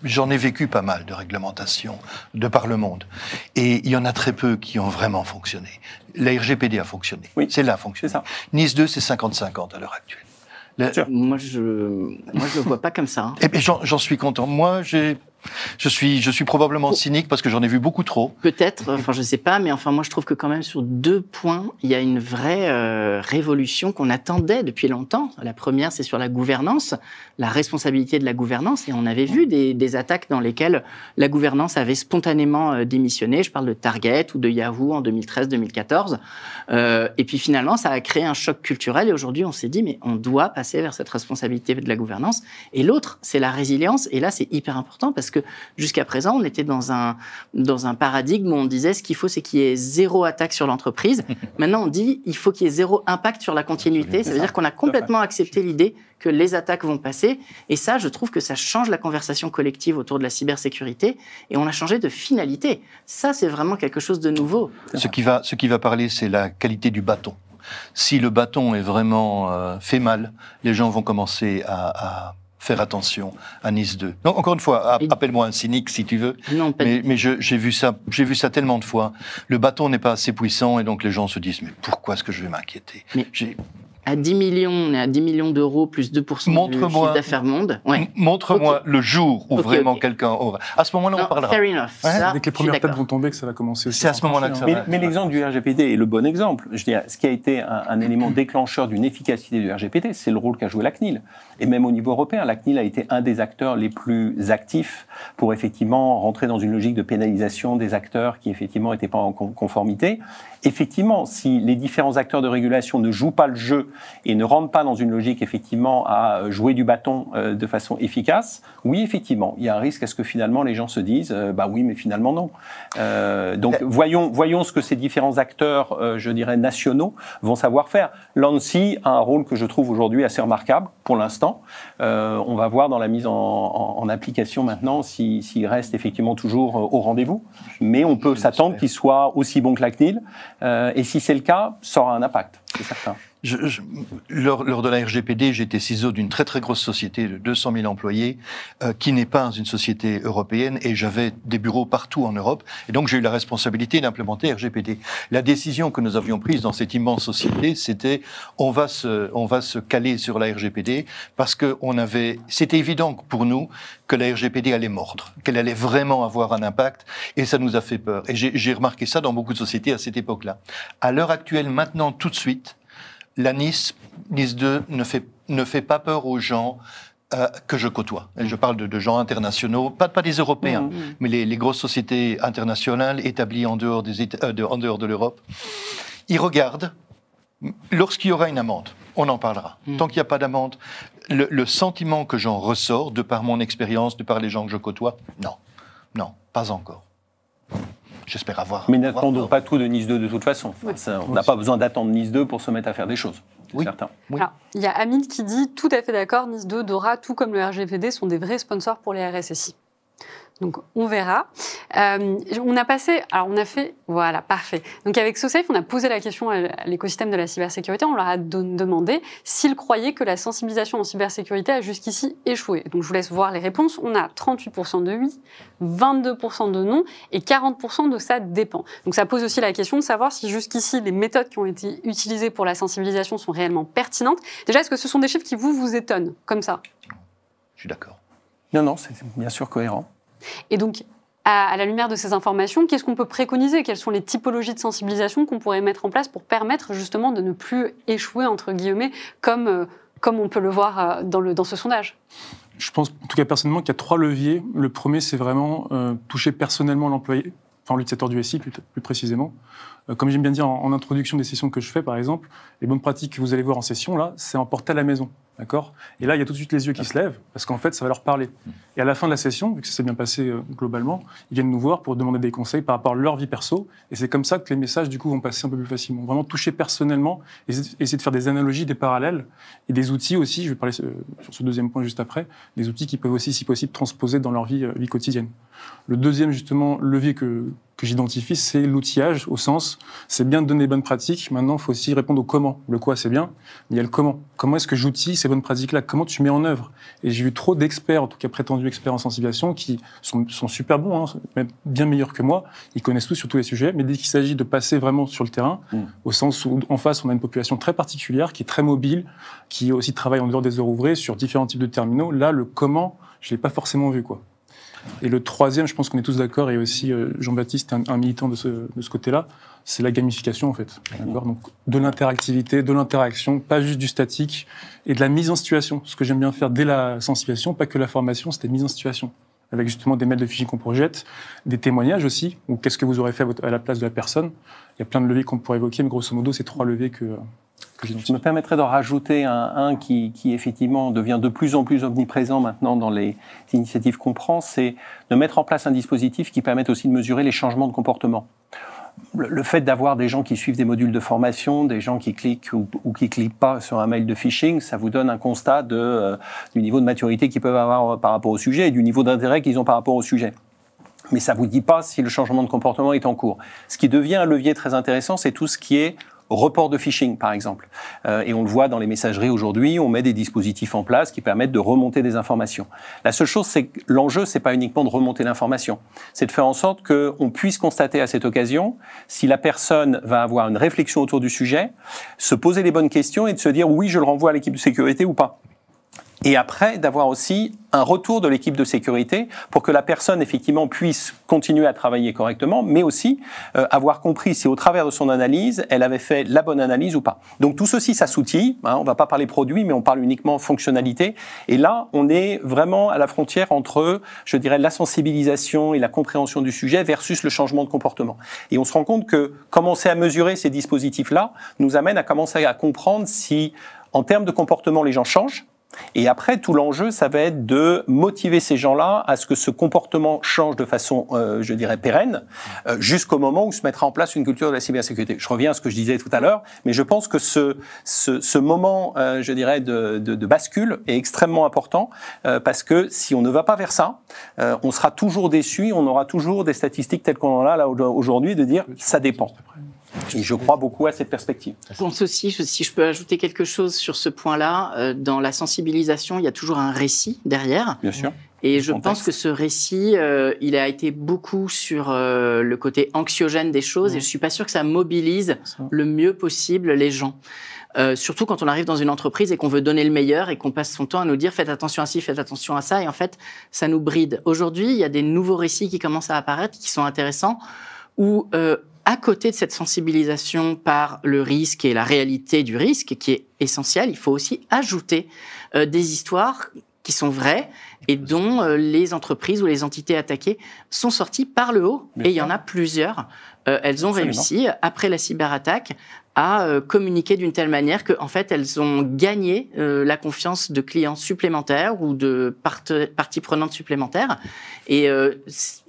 j'en ai vécu pas mal de réglementations de par le monde. Et il y en a très peu qui ont vraiment fonctionné. La RGPD a fonctionné. Oui, c'est là fonctionné. Ça. Nice 2, c'est 50-50 à l'heure actuelle. Moi, je le vois pas comme ça. Hein. Et puis j'en suis content. Moi, je suis probablement cynique parce que j'en ai vu beaucoup trop. Peut-être, enfin je sais pas, mais enfin moi je trouve que quand même sur 2 points, il y a une vraie révolution qu'on attendait depuis longtemps. La première, c'est sur la gouvernance, la responsabilité de la gouvernance, et on avait vu des attaques dans lesquelles la gouvernance avait spontanément démissionné. Je parle de Target ou de Yahoo en 2013-2014. Et puis finalement, ça a créé un choc culturel, et aujourd'hui on s'est dit, mais on doit passer vers cette responsabilité de la gouvernance. Et l'autre, c'est la résilience, et là c'est hyper important parce que jusqu'à présent, on était dans un paradigme où on disait ce qu'il faut, c'est qu'il y ait 0 attaque sur l'entreprise. Maintenant, on dit il faut qu'il y ait 0 impact sur la continuité. Ça veut dire qu'on a complètement accepté l'idée que les attaques vont passer. Et ça, je trouve que ça change la conversation collective autour de la cybersécurité. Et on a changé de finalité. Ça, c'est vraiment quelque chose de nouveau. Ce qui va parler, c'est la qualité du bâton. Si le bâton est vraiment fait mal, les gens vont commencer à faire attention à Nice 2. Donc, encore une fois, appelle-moi un cynique si tu veux, non, mais j'ai vu ça tellement de fois. Le bâton n'est pas assez puissant et donc les gens se disent mais pourquoi est-ce que je vais m'inquiéter? À 10 millions, on est à 10 millions d'euros plus 2% du chiffre d'affaires monde. Ouais. Montre-moi le jour où vraiment quelqu'un aura. À ce moment-là, on parlera. Fair enough. Ça, dès que les premières têtes vont tomber, que ça va commencer. C'est à ce moment-là que ça va. Mais l'exemple du RGPD est le bon exemple. Je dirais, ce qui a été un élément déclencheur d'une efficacité du RGPD, c'est le rôle qu'a joué la CNIL. Et même au niveau européen, la CNIL a été un des acteurs les plus actifs pour effectivement rentrer dans une logique de pénalisation des acteurs qui effectivement n'étaient pas en conformité. Effectivement, si les différents acteurs de régulation ne jouent pas le jeu et ne rentrent pas dans une logique effectivement à jouer du bâton de façon efficace, oui, effectivement, il y a un risque à ce que finalement les gens se disent bah oui, mais finalement non. Donc voyons ce que ces différents acteurs, je dirais nationaux, vont savoir faire. L'ANSSI a un rôle que je trouve aujourd'hui assez remarquable pour l'instant. On va voir dans la mise en application maintenant s'il reste effectivement toujours au rendez-vous, mais on peut s'attendre qu'il soit aussi bon que la CNIL. Et si c'est le cas, ça aura un impact, c'est certain. Lors de la RGPD, j'étais CISO d'une très très grosse société de 200 000 employés, qui n'est pas une société européenne, et j'avais des bureaux partout en Europe, et donc j'ai eu la responsabilité d'implémenter RGPD. La décision que nous avions prise dans cette immense société, c'était on va se caler sur la RGPD parce que c'était évident pour nous que la RGPD allait mordre, qu'elle allait vraiment avoir un impact, et ça nous a fait peur. Et j'ai remarqué ça dans beaucoup de sociétés à cette époque-là. À l'heure actuelle, maintenant, tout de suite, la Nice 2 ne fait pas peur aux gens que je côtoie. Et je parle de gens internationaux, pas des Européens, mais les grosses sociétés internationales établies en dehors de l'Europe. Ils regardent. Lorsqu'il y aura une amende, on en parlera. Tant qu'il n'y a pas d'amende, le sentiment que j'en ressors, de par mon expérience, de par les gens que je côtoie, non, pas encore. J'espère avoir. Mais n'attendons pas tout de Nice 2 de toute façon. Oui. On n'a pas besoin d'attendre Nice 2 pour se mettre à faire des choses. Oui. Certain. Oui. Alors, il y a Amine qui dit tout à fait d'accord, Nice 2, Dora, tout comme le RGPD, sont des vrais sponsors pour les RSSI. Donc, on verra. On a fait, voilà, parfait. Donc, avec SoSafe, on a posé la question à l'écosystème de la cybersécurité. On leur a demandé s'ils croyaient que la sensibilisation en cybersécurité a jusqu'ici échoué. Donc, je vous laisse voir les réponses. On a 38% de oui, 22% de non et 40% de ça dépend. Donc, ça pose aussi la question de savoir si jusqu'ici, les méthodes qui ont été utilisées pour la sensibilisation sont réellement pertinentes. Déjà, est-ce que ce sont des chiffres qui vous étonnent, comme ça? Je suis d'accord. Non, c'est bien sûr cohérent. Et donc, à la lumière de ces informations, qu'est-ce qu'on peut préconiser? Quelles sont les typologies de sensibilisation qu'on pourrait mettre en place pour permettre justement de ne plus échouer, entre guillemets, comme on peut le voir dans ce sondage? Je pense, en tout cas personnellement, qu'il y a 3 leviers. Le premier, c'est vraiment toucher personnellement l'employé, enfin l'utilisateur du SI plus précisément. Comme j'aime bien dire en introduction des sessions que je fais, par exemple, les bonnes pratiques que vous allez voir en session, là, c'est emporter à la maison. D'accord ? Et là, il y a tout de suite les yeux qui se lèvent, parce qu'en fait, ça va leur parler. Et à la fin de la session, vu que ça s'est bien passé globalement, ils viennent nous voir pour demander des conseils par rapport à leur vie perso. Et c'est comme ça que les messages, du coup, vont passer un peu plus facilement. Vraiment toucher personnellement, essayer de faire des analogies, des parallèles, et des outils aussi, je vais parler sur ce deuxième point juste après, des outils qui peuvent aussi, si possible, transposer dans leur vie quotidienne. Le deuxième, justement, levier que j'identifie, c'est l'outillage, au sens, c'est bien de donner les bonnes pratiques, maintenant, il faut aussi répondre au comment. Le quoi, c'est bien, mais il y a le comment. Comment est-ce que j'outille ces bonnes pratiques-là ? Comment tu mets en œuvre ? Et j'ai vu trop d'experts, en tout cas prétendus experts en sensibilisation, qui sont super bons, même bien meilleurs que moi, ils connaissent tout sur tous les sujets, mais dès qu'il s'agit de passer vraiment sur le terrain, au sens où, en face, on a une population très particulière, qui est très mobile, qui aussi travaille en dehors des heures ouvrées, sur différents types de terminaux, là, le comment, je ne l'ai pas forcément vu, quoi. Et le troisième, je pense qu'on est tous d'accord, et aussi Jean-Baptiste est un militant de ce côté-là, c'est la gamification en fait. Donc de l'interactivité, de l'interaction, pas juste du statique, et de la mise en situation. Ce que j'aime bien faire dès la sensibilisation, pas que la formation, c'était mise en situation. Avec justement des mails de fichiers qu'on projette, des témoignages aussi, ou qu'est-ce que vous aurez fait à la place de la personne. Il y a plein de leviers qu'on pourrait évoquer, mais grosso modo, c'est 3 leviers que je me permettrais d'en rajouter un qui effectivement devient de plus en plus omniprésent maintenant dans les initiatives qu'on prend, c'est de mettre en place un dispositif qui permette aussi de mesurer les changements de comportement. Le fait d'avoir des gens qui suivent des modules de formation, des gens qui cliquent ou qui cliquent pas sur un mail de phishing, ça vous donne un constat du niveau de maturité qu'ils peuvent avoir par rapport au sujet et du niveau d'intérêt qu'ils ont par rapport au sujet. Mais ça vous dit pas si le changement de comportement est en cours. Ce qui devient un levier très intéressant, c'est tout ce qui est report de phishing, par exemple. Et on le voit dans les messageries aujourd'hui, on met des dispositifs en place qui permettent de remonter des informations. La seule chose, c'est que l'enjeu, c'est pas uniquement de remonter l'information, c'est de faire en sorte qu'on puisse constater à cette occasion si la personne va avoir une réflexion autour du sujet, se poser les bonnes questions et de se dire oui, je le renvoie à l'équipe de sécurité ou pas. Et après, d'avoir aussi un retour de l'équipe de sécurité pour que la personne, effectivement, puisse continuer à travailler correctement, mais aussi avoir compris si, au travers de son analyse, elle avait fait la bonne analyse ou pas. Donc, tout ceci, ça s'outille. On ne va pas parler produit, mais on parle uniquement fonctionnalité. Et là, on est vraiment à la frontière entre, je dirais, la sensibilisation et la compréhension du sujet versus le changement de comportement. Et on se rend compte que commencer à mesurer ces dispositifs-là nous amène à commencer à comprendre si, en termes de comportement, les gens changent. Et après, tout l'enjeu, ça va être de motiver ces gens-là à ce que ce comportement change de façon, je dirais, pérenne, jusqu'au moment où se mettra en place une culture de la cybersécurité. Je reviens à ce que je disais tout à l'heure, mais je pense que ce moment, je dirais, de bascule est extrêmement important, parce que si on ne va pas vers ça, on sera toujours déçu, on aura toujours des statistiques telles qu'on en a là aujourd'hui, de dire ça dépend. Et je crois beaucoup à cette perspective. Je pense aussi, si je peux ajouter quelque chose sur ce point-là, dans la sensibilisation, il y a toujours un récit derrière. Bien sûr. Et je pense que ce récit, il a été beaucoup sur le côté anxiogène des choses, et je suis pas sûr que ça mobilise le mieux possible les gens. Surtout quand on arrive dans une entreprise et qu'on veut donner le meilleur et qu'on passe son temps à nous dire faites attention à ci, faites attention à ça, et en fait, ça nous bride. Aujourd'hui, il y a des nouveaux récits qui commencent à apparaître, qui sont intéressants, où à côté de cette sensibilisation par le risque et la réalité du risque, qui est essentielle, il faut aussi ajouter des histoires qui sont vraies et dont les entreprises ou les entités attaquées sont sorties par le haut. Et il y en a plusieurs. Elles ont réussi, après la cyberattaque, à communiquer d'une telle manière qu'en fait, elles ont gagné la confiance de clients supplémentaires ou de parties prenantes supplémentaires. Et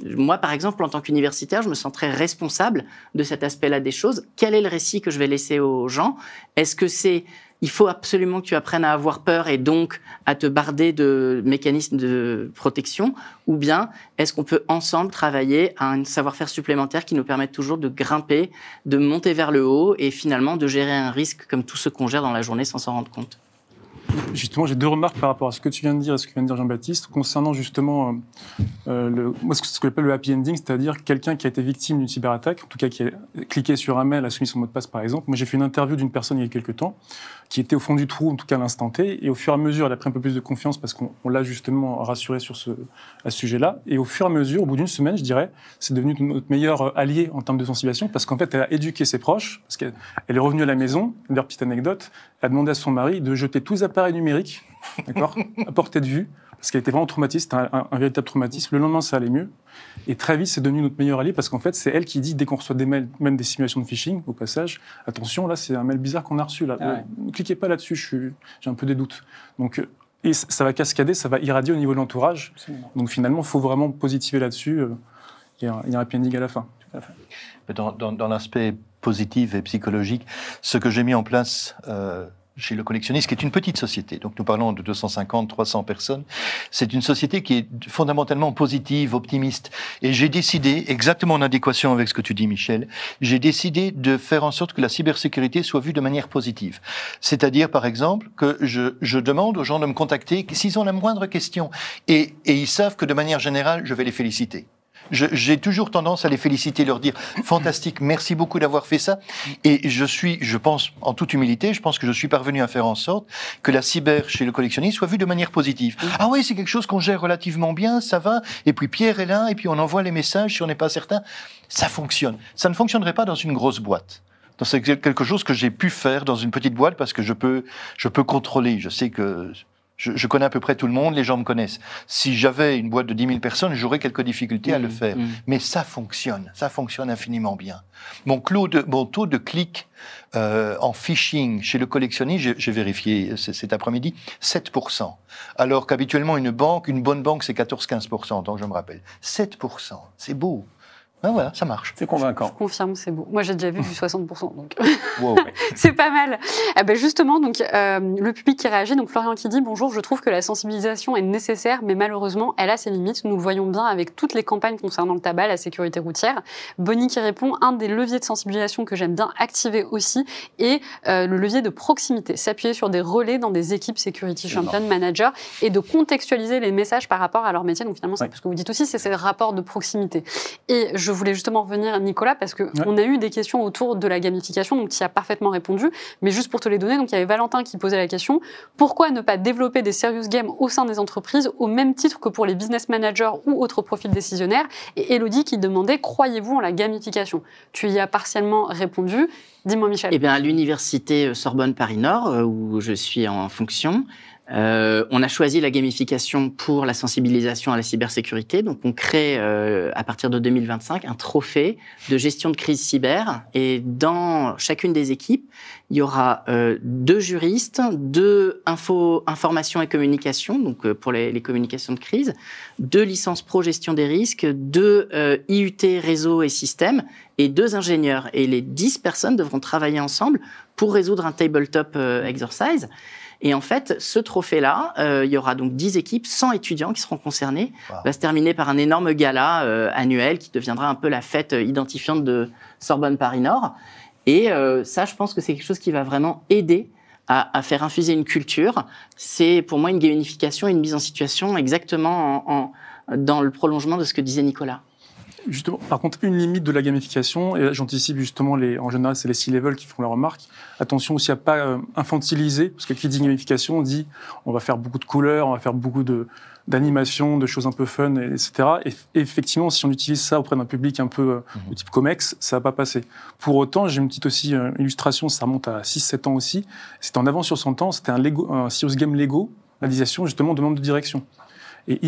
moi, par exemple, en tant qu'universitaire, je me sens très responsable de cet aspect-là des choses. Quel est le récit que je vais laisser aux gens ? Est-ce que c'est il faut absolument que tu apprennes à avoir peur et donc à te barder de mécanismes de protection, ou bien est-ce qu'on peut ensemble travailler à un savoir-faire supplémentaire qui nous permette toujours de grimper, de monter vers le haut et finalement de gérer un risque comme tous ceux qu'on gère dans la journée sans s'en rendre compte? Justement, j'ai 2 remarques par rapport à ce que tu viens de dire et ce que vient de dire Jean-Baptiste, concernant justement moi, ce que j'appelle le happy ending, c'est-à-dire quelqu'un qui a été victime d'une cyberattaque, en tout cas qui a cliqué sur un mail, a soumis son mot de passe par exemple. Moi, j'ai fait une interview d'une personne il y a quelques temps qui était au fond du trou, en tout cas à l'instant T, et au fur et à mesure, elle a pris un peu plus de confiance parce qu'on l'a justement rassuré à ce sujet-là, et au fur et à mesure, au bout d'une semaine, je dirais, c'est devenu notre meilleur allié en termes de sensibilisation, parce qu'en fait, elle a éduqué ses proches, parce qu'elle est revenue à la maison, d'ailleurs, petite anecdote, elle a demandé à son mari de jeter tous les appareils numériques, d'accord, à portée de vue, ce qui a été vraiment traumatisme, c'était un véritable traumatisme. Le lendemain, ça allait mieux. Et très vite, c'est devenu notre meilleure allié parce qu'en fait, c'est elle qui dit, dès qu'on reçoit des mails, même des simulations de phishing, au passage, attention, là, c'est un mail bizarre qu'on a reçu. Là. Ne cliquez pas là-dessus, j'ai un peu des doutes. Donc, et ça va cascader, ça va irradier au niveau de l'entourage. Absolument. Donc finalement, il faut vraiment positiver là-dessus. Il y a un happy ending à la fin. Tout à fait. Dans l'aspect positif et psychologique, ce que j'ai mis en place chez Le Collectionniste, qui est une petite société, donc nous parlons de 250, 300 personnes, c'est une société qui est fondamentalement positive, optimiste. Et j'ai décidé, exactement en adéquation avec ce que tu dis, Michel, j'ai décidé de faire en sorte que la cybersécurité soit vue de manière positive. C'est-à-dire, par exemple, que je demande aux gens de me contacter s'ils ont la moindre question. Et ils savent que de manière générale, je vais les féliciter. J'ai toujours tendance à les féliciter, leur dire « Fantastique, merci beaucoup d'avoir fait ça ». Et je pense, en toute humilité, je pense que je suis parvenu à faire en sorte que la cyber chez Le Collectionniste soit vue de manière positive. Ah oui, c'est quelque chose qu'on gère relativement bien, ça va. Et puis Pierre est là, et puis on envoie les messages si on n'est pas certain. Ça fonctionne. Ça ne fonctionnerait pas dans une grosse boîte. Donc c'est quelque chose que j'ai pu faire dans une petite boîte parce que je peux contrôler. Je sais que... Je connais à peu près tout le monde, les gens me connaissent. Si j'avais une boîte de 10 000 personnes, j'aurais quelques difficultés à le faire. Mais ça fonctionne infiniment bien. Mon taux de clics en phishing chez Le Collectionniste, j'ai vérifié cet après-midi, 7%. Alors qu'habituellement, une bonne banque, c'est 14-15%, donc je me rappelle. 7%, c'est beau. Ben voilà, ça marche. C'est convaincant. Je confirme, c'est beau. Moi, j'ai déjà vu du 60%, donc wow. c'est pas mal. Justement, donc le public qui réagit, donc Florian qui dit « Bonjour, je trouve que la sensibilisation est nécessaire, mais malheureusement, elle a ses limites. Nous le voyons bien avec toutes les campagnes concernant le tabac, la sécurité routière. » Bonnie qui répond « Un des leviers de sensibilisation que j'aime bien activer aussi est le levier de proximité. S'appuyer sur des relais dans des équipes security champion, manager, et de contextualiser les messages par rapport à leur métier. » Donc finalement, c'est ce que vous dites aussi, c'est ces rapports de proximité. Et je voulais justement revenir, Nicolas, parce qu'on a eu des questions autour de la gamification, donc tu y as parfaitement répondu, mais juste pour te les donner, donc il y avait Valentin qui posait la question, pourquoi ne pas développer des serious games au sein des entreprises au même titre que pour les business managers ou autres profils décisionnaires? Et Elodie qui demandait, croyez-vous en la gamification? Tu y as partiellement répondu. Dis-moi, Michel. Eh bien, à l'université Sorbonne Paris-Nord, où je suis en fonction, on a choisi la gamification pour la sensibilisation à la cybersécurité. Donc, on crée à partir de 2025 un trophée de gestion de crise cyber. Et dans chacune des équipes, il y aura 2 juristes, 2 information et communication, donc pour les communications de crise, 2 licences pro gestion des risques, 2 IUT réseau et système et 2 ingénieurs. Et les 10 personnes devront travailler ensemble pour résoudre un tabletop exercise. Et en fait, ce trophée-là, il y aura donc 10 équipes, 100 étudiants qui seront concernés. Wow. Va se terminer par un énorme gala annuel qui deviendra un peu la fête identifiante de Sorbonne Paris-Nord. Et ça, je pense que c'est quelque chose qui va vraiment aider à faire infuser une culture. C'est pour moi une gamification, une mise en situation exactement dans le prolongement de ce que disait Nicolas. Justement, par contre, une limite de la gamification, et j'anticipe justement, en général, c'est les C-level qui font la remarque. Attention aussi à pas infantiliser, parce que qui dit gamification, on dit on va faire beaucoup de couleurs, on va faire beaucoup d'animations, de choses un peu fun, etc. Et effectivement, si on utilise ça auprès d'un public un peu de type Comex, ça va pas passer. Pour autant, j'ai une petite aussi illustration, ça remonte à 6-7 ans aussi. C'était en avance sur son temps, c'était un serious game Lego, réalisation justement de membres de direction. Et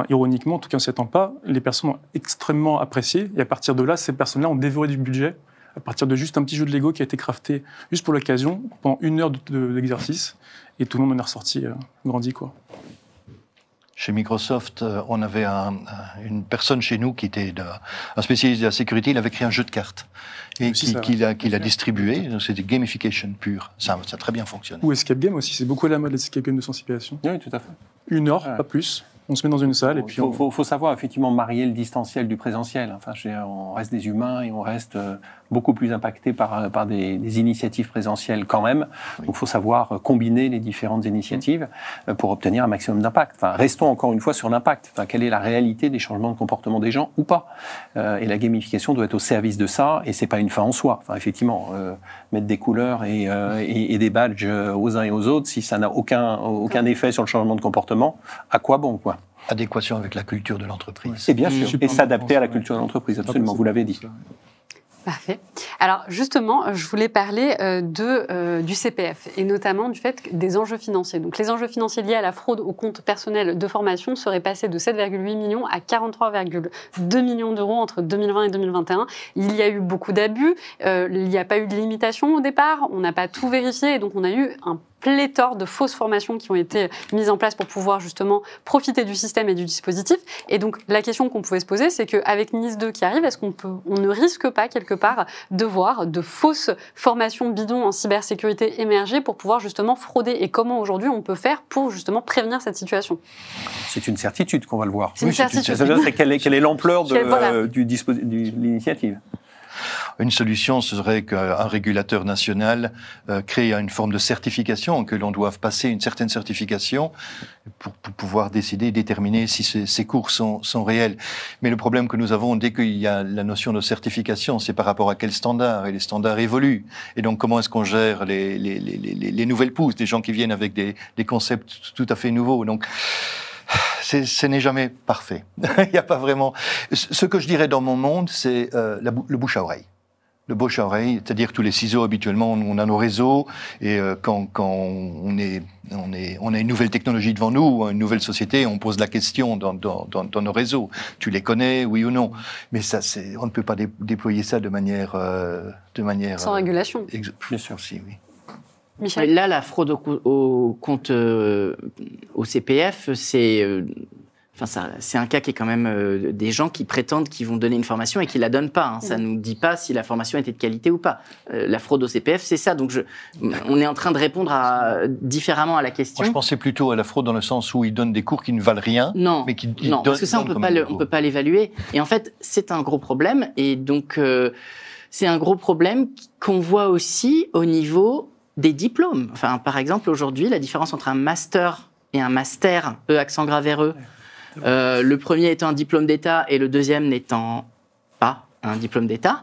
ironiquement, en tout cas, on ne s'y attend pas, les personnes ont extrêmement apprécié. Et à partir de là, ces personnes-là ont dévoré du budget à partir de juste un petit jeu de Lego qui a été crafté juste pour l'occasion, pendant 1 heure d'exercice. Et tout le monde en est ressorti grandi, quoi. Chez Microsoft, on avait une personne chez nous qui était un spécialiste de la sécurité. Il avait créé un jeu de cartes et qu'il a distribué. C'était gamification pure. Ça a très bien fonctionné. Ou Escape Game aussi. C'est beaucoup à la mode, l'escape game de sensibilisation. Oui, tout à fait. 1 heure, pas plus. On se met dans une salle et puis faut savoir effectivement marier le distanciel du présentiel. Enfin, on reste des humains et on reste beaucoup plus impacté par des initiatives présentielles quand même. Oui. Donc, il faut savoir combiner les différentes initiatives pour obtenir un maximum d'impact. Enfin, restons encore une fois sur l'impact. Enfin, quelle est la réalité des changements de comportement des gens ou pas? Et la gamification doit être au service de ça et c'est pas une fin en soi. Enfin, effectivement, mettre des couleurs et des badges aux uns et aux autres, si ça n'a aucun effet sur le changement de comportement, à quoi bon, quoi? Adéquation avec la culture de l'entreprise. Et bien sûr, et s'adapter à la culture de l'entreprise, absolument, vous l'avez dit. Parfait. Alors justement, je voulais parler du CPF et notamment du fait des enjeux financiers. Donc les enjeux financiers liés à la fraude au compte personnel de formation seraient passés de 7,8 millions à 43,2 millions d'euros entre 2020 et 2021. Il y a eu beaucoup d'abus, il n'y a pas eu de limitation au départ, on n'a pas tout vérifié et donc on a eu un pléthore de fausses formations qui ont été mises en place pour pouvoir justement profiter du système et du dispositif. Et donc la question qu'on pouvait se poser, c'est qu'avec NIS 2 qui arrive, est-ce qu'on ne risque pas quelque part de voir de fausses formations bidons en cybersécurité émerger pour pouvoir justement frauder? Et comment aujourd'hui on peut faire pour justement prévenir cette situation? C'est une certitude qu'on va le voir. C'est une certitude. C'est quelle est l'ampleur de l'initiative? Une solution, ce serait qu'un régulateur national crée une forme de certification, que l'on doive passer une certaine certification pour pouvoir décider, déterminer si ces cours sont réels. Mais le problème que nous avons, dès qu'il y a la notion de certification, c'est par rapport à quel standard, et les standards évoluent. Et donc, comment est-ce qu'on gère les nouvelles pousses, des gens qui viennent avec des concepts tout à fait nouveaux. Donc, ce n'est jamais parfait. Il n'y a pas vraiment... Ce que je dirais dans mon monde, c'est le bouche à oreille. Le bouche à oreille, c'est-à-dire tous les ciseaux, habituellement, on a nos réseaux, et quand on a une nouvelle technologie devant nous, une nouvelle société, on pose la question dans nos réseaux. Tu les connais, oui ou non? Mais ça, on ne peut pas déployer ça de manière sans régulation. Bien sûr, si, oui. Michel. Là, la fraude au compte au CPF, c'est un cas qui est quand même des gens qui prétendent qu'ils vont donner une formation et qui la donnent pas. Ça nous dit pas si la formation était de qualité ou pas. La fraude au CPF, c'est ça. Donc, on est en train de répondre différemment à la question. Moi, je pensais plutôt à la fraude dans le sens où ils donnent des cours qui ne valent rien. Non, mais qui non, parce que ça, on peut pas l'évaluer. Et en fait, c'est un gros problème. Et donc, c'est un gros problème qu'on voit aussi au niveau des diplômes. Enfin, par exemple, aujourd'hui, la différence entre un master et un master, E accent grave RE, le premier étant un diplôme d'État et le deuxième n'étant pas un diplôme d'État,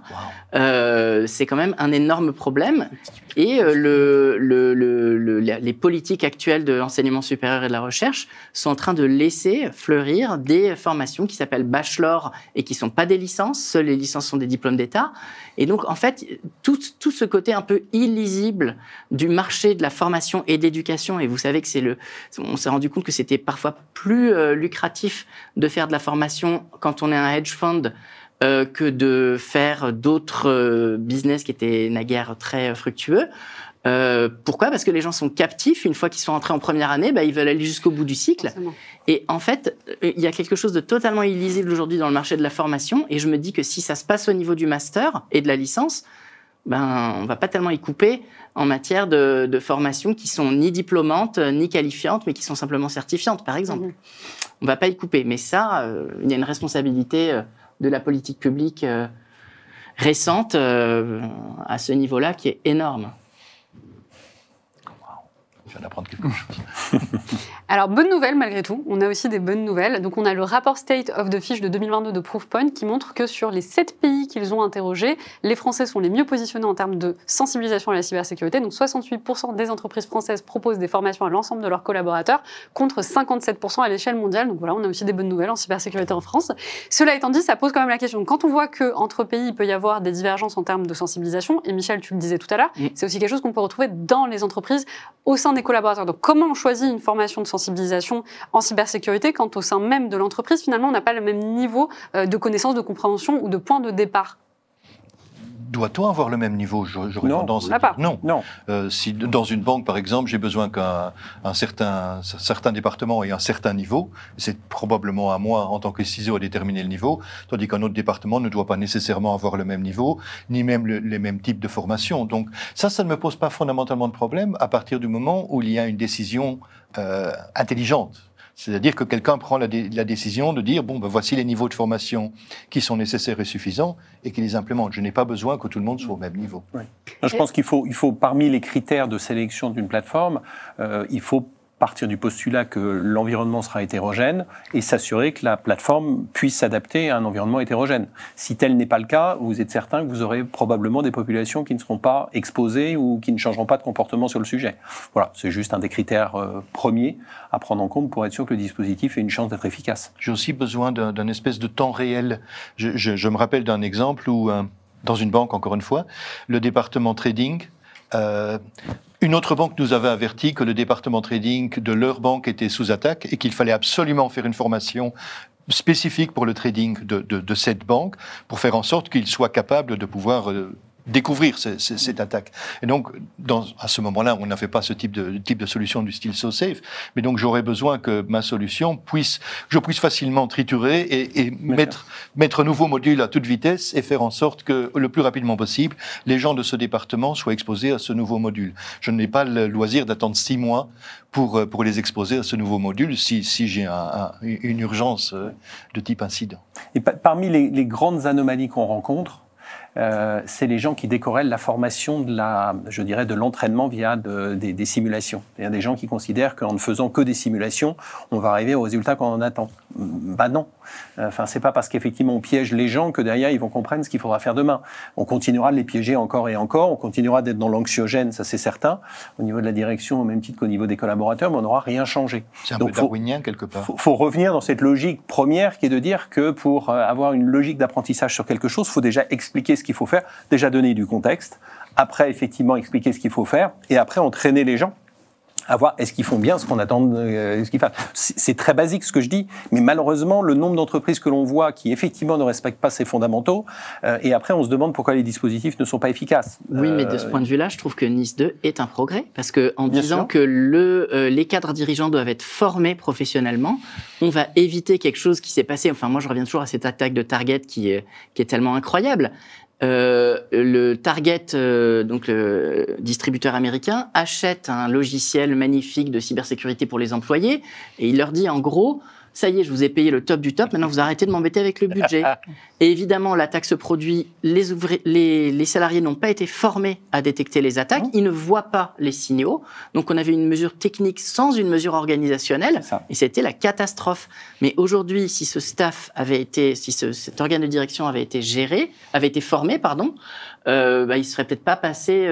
c'est quand même un énorme problème. Et les politiques actuelles de l'enseignement supérieur et de la recherche sont en train de laisser fleurir des formations qui s'appellent bachelor et qui ne sont pas des licences. Seules les licences sont des diplômes d'État. Et donc, en fait, tout ce côté un peu illisible du marché de la formation et de l'éducation, et vous savez que on s'est rendu compte que c'était parfois plus lucratif de faire de la formation quand on est un hedge fund que de faire d'autres business qui étaient naguère très fructueux. Pourquoi? Parce que les gens sont captifs. Une fois qu'ils sont entrés en première année, ils veulent aller jusqu'au bout du cycle. Forcément. Et en fait, il y a quelque chose de totalement illisible aujourd'hui dans le marché de la formation. Et je me dis que si ça se passe au niveau du master et de la licence, on va pas tellement y couper en matière de formations qui sont ni diplômantes, ni qualifiantes, mais qui sont simplement certifiantes, par exemple. On va pas y couper. Mais ça, il y a une responsabilité de la politique publique récente à ce niveau-là qui est énorme. Je viens d'apprendre quelque chose. Alors, bonne nouvelle malgré tout, on a aussi des bonnes nouvelles. Donc, on a le rapport State of the Fish de 2022 de Proofpoint qui montre que sur les 7 pays qu'ils ont interrogés, les Français sont les mieux positionnés en termes de sensibilisation à la cybersécurité. Donc, 68% des entreprises françaises proposent des formations à l'ensemble de leurs collaborateurs, contre 57% à l'échelle mondiale. Donc voilà, on a aussi des bonnes nouvelles en cybersécurité en France. Cela étant dit, ça pose quand même la question. Quand on voit qu'entre pays, il peut y avoir des divergences en termes de sensibilisation, et Michel, tu le disais tout à l'heure, c'est aussi quelque chose qu'on peut retrouver dans les entreprises, au sein des collaborateurs. Donc, comment on choisit une formation de sensibilisation en cybersécurité quand au sein même de l'entreprise, finalement, on n'a pas le même niveau de connaissance, de compréhension ou de point de départ? Doit-on avoir le même niveau? J'aurais tendance à dire non. Si dans une banque, par exemple, j'ai besoin qu'un certain département ait un certain niveau, c'est probablement à moi, en tant que CISO, à déterminer le niveau, tandis qu'un autre département ne doit pas nécessairement avoir le même niveau, ni même les mêmes types de formation. Donc ça ne me pose pas fondamentalement de problème à partir du moment où il y a une décision intelligente. C'est-à-dire que quelqu'un prend la décision de dire, voici les niveaux de formation qui sont nécessaires et suffisants et qui les implémente. Je n'ai pas besoin que tout le monde soit au même niveau. Oui. Je pense qu'il faut, parmi les critères de sélection d'une plateforme, il faut partir du postulat que l'environnement sera hétérogène et s'assurer que la plateforme puisse s'adapter à un environnement hétérogène. Si tel n'est pas le cas, vous êtes certain que vous aurez probablement des populations qui ne seront pas exposées ou qui ne changeront pas de comportement sur le sujet. Voilà, c'est juste un des critères premiers à prendre en compte pour être sûr que le dispositif ait une chance d'être efficace. J'ai aussi besoin d'un espèce de temps réel. Je me rappelle d'un exemple où dans une banque, encore une fois, le département trading. Une autre banque nous avait averti que le département trading de leur banque était sous attaque et qu'il fallait absolument faire une formation spécifique pour le trading de cette banque pour faire en sorte qu'il soit capable de pouvoir découvrir cette attaque. Et donc, à ce moment-là, on n'avait pas ce type de solution du style SoSafe, mais donc j'aurais besoin que ma solution je puisse facilement triturer et mettre un nouveau module à toute vitesse et faire en sorte que le plus rapidement possible, les gens de ce département soient exposés à ce nouveau module. Je n'ai pas le loisir d'attendre 6 mois pour les exposer à ce nouveau module si j'ai une urgence de type incident. Et parmi les grandes anomalies qu'on rencontre, c'est les gens qui décorrèlent la formation de l'entraînement via des simulations. Il y a des gens qui considèrent qu'en ne faisant que des simulations, on va arriver au résultat qu'on en attend. Bah non. Enfin, c'est pas parce qu'effectivement on piège les gens que derrière ils vont comprendre ce qu'il faudra faire demain. On continuera de les piéger encore et encore, on continuera d'être dans l'anxiogène, ça c'est certain, au niveau de la direction, au même titre qu'au niveau des collaborateurs, mais on n'aura rien changé. C'est un peu darwinien quelque part. Faut revenir dans cette logique première qui est de dire que pour avoir une logique d'apprentissage sur quelque chose, il faut déjà expliquer ce qu'il faut faire, déjà donner du contexte, après effectivement expliquer ce qu'il faut faire, et après entraîner les gens à voir est-ce qu'ils font bien ce qu'on attend ce qu'ils fassent. C'est très basique ce que je dis, mais malheureusement, le nombre d'entreprises que l'on voit qui effectivement ne respectent pas ces fondamentaux, et après on se demande pourquoi les dispositifs ne sont pas efficaces. Oui, mais de ce point de vue-là, je trouve que NIS 2 est un progrès, parce que en disant que les cadres dirigeants doivent être formés professionnellement, on va éviter quelque chose qui s'est passé. Enfin, moi, je reviens toujours à cette attaque de Target qui est tellement incroyable. Le Target, donc le distributeur américain, achète un logiciel magnifique de cybersécurité pour les employés et il leur dit en gros, ça y est, je vous ai payé le top du top, maintenant vous arrêtez de m'embêter avec le budget. Et évidemment, l'attaque se produit, les salariés n'ont pas été formés à détecter les attaques, ils ne voient pas les signaux, donc on avait une mesure technique sans une mesure organisationnelle, et c'était la catastrophe. Mais aujourd'hui, si ce staff avait été, cet organe de direction avait été formé, il ne serait peut-être pas passé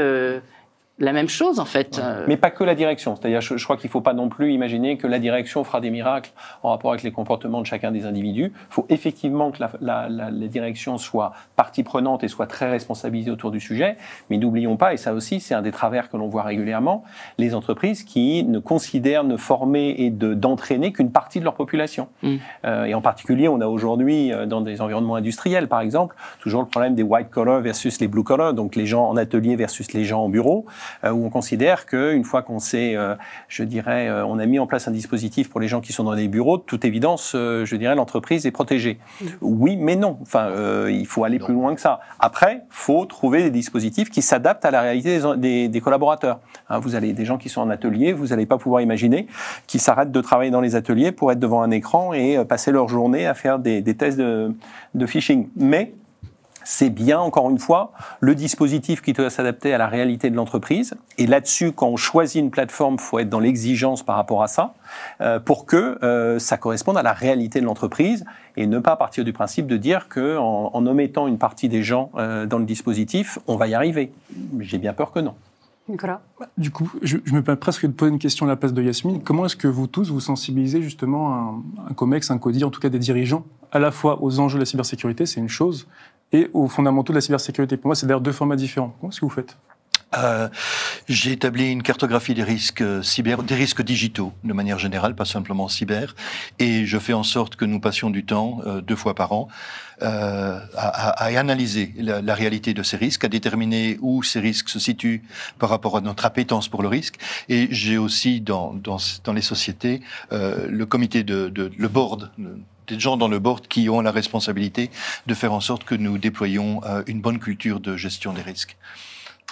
la même chose en fait. Mais pas que la direction. C'est-à-dire, je crois qu'il ne faut pas non plus imaginer que la direction fera des miracles en rapport avec les comportements de chacun des individus. Il faut effectivement que la direction soit partie prenante et soit très responsabilisée autour du sujet. Mais n'oublions pas, et ça aussi c'est un des travers que l'on voit régulièrement, les entreprises qui ne considèrent ne former et d'entraîner qu'une partie de leur population. Et en particulier, on a aujourd'hui dans des environnements industriels par exemple, toujours le problème des white collar versus les blue collar, donc les gens en atelier versus les gens en bureau. Où on considère qu'une fois qu'on on a mis en place un dispositif pour les gens qui sont dans les bureaux, de toute évidence, l'entreprise est protégée. Oui, mais non. Enfin, il faut aller plus loin que ça. Après, il faut trouver des dispositifs qui s'adaptent à la réalité des collaborateurs. Vous avez des gens qui sont en atelier, vous n'allez pas pouvoir imaginer qu'ils s'arrêtent de travailler dans les ateliers pour être devant un écran et passer leur journée à faire des tests de phishing. Mais c'est bien, encore une fois, le dispositif qui doit s'adapter à la réalité de l'entreprise. Et là-dessus, quand on choisit une plateforme, il faut être dans l'exigence par rapport à ça, pour que ça corresponde à la réalité de l'entreprise et ne pas partir du principe de dire qu'en omettant une partie des gens dans le dispositif, on va y arriver. J'ai bien peur que non. Nicolas ? Du coup, je me permets presque de poser une question à la place de Yasmine. Comment est-ce que vous tous vous sensibilisez justement un COMEX, un CODIR, en tout cas des dirigeants, à la fois aux enjeux de la cybersécurité, c'est une chose, et aux fondamentaux de la cybersécurité? Pour moi, c'est d'ailleurs 2 formats différents. Comment est-ce que vous faites ? J'ai établi une cartographie des risques cyber, des risques digitaux de manière générale, pas simplement cyber, et je fais en sorte que nous passions du temps 2 fois par an à analyser la réalité de ces risques, à déterminer où ces risques se situent par rapport à notre appétence pour le risque. Et j'ai aussi dans les sociétés le comité le board. Des gens dans le board qui ont la responsabilité de faire en sorte que nous déployions une bonne culture de gestion des risques.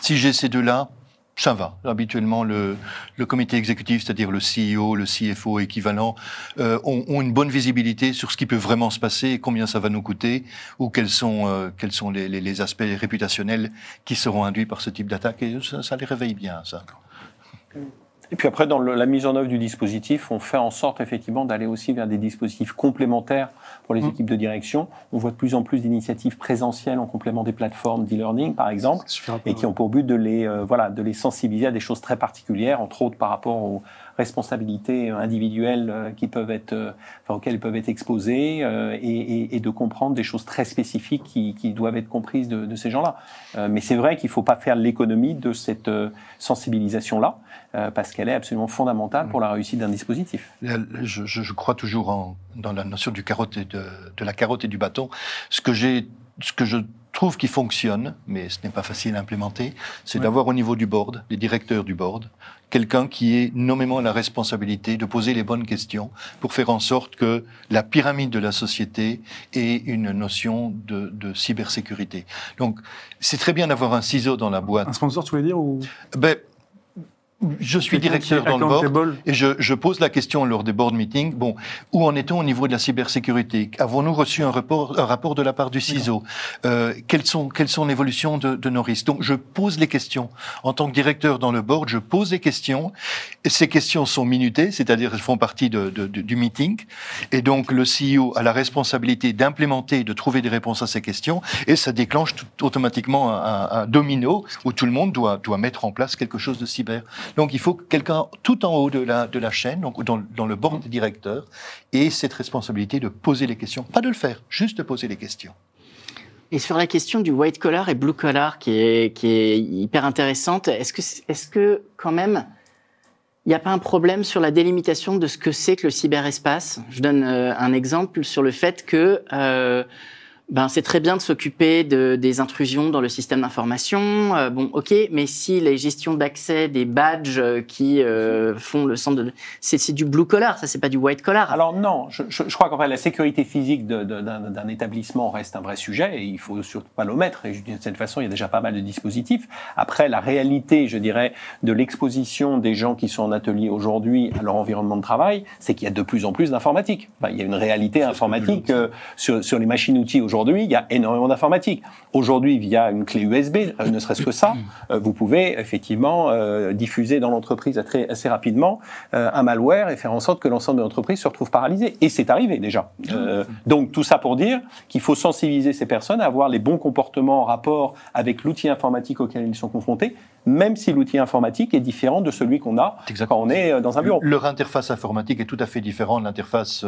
Si j'ai ces 2-là, ça va. Habituellement, le comité exécutif, c'est-à-dire le CEO, le CFO équivalent, ont une bonne visibilité sur ce qui peut vraiment se passer, combien ça va nous coûter, ou quels sont les aspects réputationnels qui seront induits par ce type d'attaque. Et ça les réveille bien, ça. Et puis après, dans la mise en œuvre du dispositif, on fait en sorte effectivement d'aller aussi vers des dispositifs complémentaires pour les équipes de direction. On voit de plus en plus d'initiatives présentielles en complément des plateformes d'e-learning, par exemple, et qui ont pour but de les sensibiliser à des choses très particulières, entre autres par rapport responsabilités individuelles auxquelles ils peuvent être exposés et de comprendre des choses très spécifiques qui doivent être comprises de ces gens-là. Mais c'est vrai qu'il ne faut pas faire l'économie de cette sensibilisation-là, parce qu'elle est absolument fondamentale pour la réussite d'un dispositif. Je crois toujours dans la notion de la carotte et du bâton. Ce que je trouve qui fonctionne, mais ce n'est pas facile à implémenter, c'est d'avoir au niveau du board, des directeurs du board, quelqu'un qui ait nommément la responsabilité de poser les bonnes questions pour faire en sorte que la pyramide de la société ait une notion de cybersécurité. Donc, c'est très bien d'avoir un ciseau dans la boîte. Un sponsor, tu voulais dire ou... Je suis directeur dans le board et je pose la question lors des board meetings. Bon, où en est-on au niveau de la cybersécurité? Avons-nous reçu un rapport de la part du CISO? Quelles sont l'évolution de nos risques? Donc, je pose les questions. En tant que directeur dans le board, je pose les questions. Et ces questions sont minutées, c'est-à-dire elles font partie du meeting. Et donc, le CEO a la responsabilité d'implémenter, de trouver des réponses à ces questions. Et ça déclenche automatiquement un domino où tout le monde doit mettre en place quelque chose de cyber. Donc, il faut que quelqu'un tout en haut de la chaîne, donc dans le board des directeurs, ait cette responsabilité de poser les questions. Pas de le faire, juste de poser les questions. Et sur la question du white collar et blue collar, qui est hyper intéressante, est-ce que quand même, il n'y a pas un problème sur la délimitation de ce que c'est que le cyberespace? Je donne un exemple sur le fait que... c'est très bien de s'occuper des intrusions dans le système d'information. Mais si les gestions d'accès des badges qui font le centre de... C'est du blue collar, ça, c'est pas du white collar. Alors non, je crois qu'en fait, la sécurité physique d'un établissement reste un vrai sujet et il faut surtout pas l'omettre. Et de cette façon, il y a déjà pas mal de dispositifs. Après, la réalité, je dirais, de l'exposition des gens qui sont en atelier aujourd'hui à leur environnement de travail, c'est qu'il y a de plus en plus d'informatique. Il y a une réalité informatique sur les machines-outils aujourd'hui. Aujourd'hui, il y a énormément d'informatique. Aujourd'hui, via une clé USB, ne serait-ce que ça, vous pouvez effectivement diffuser dans l'entreprise assez rapidement un malware et faire en sorte que l'ensemble de l'entreprise se retrouve paralysé. Et c'est arrivé déjà. Donc tout ça pour dire qu'il faut sensibiliser ces personnes à avoir les bons comportements en rapport avec l'outil informatique auquel ils sont confrontés, même si l'outil informatique est différent de celui qu'on a quand on est dans un bureau. Leur interface informatique est tout à fait différente de l'interface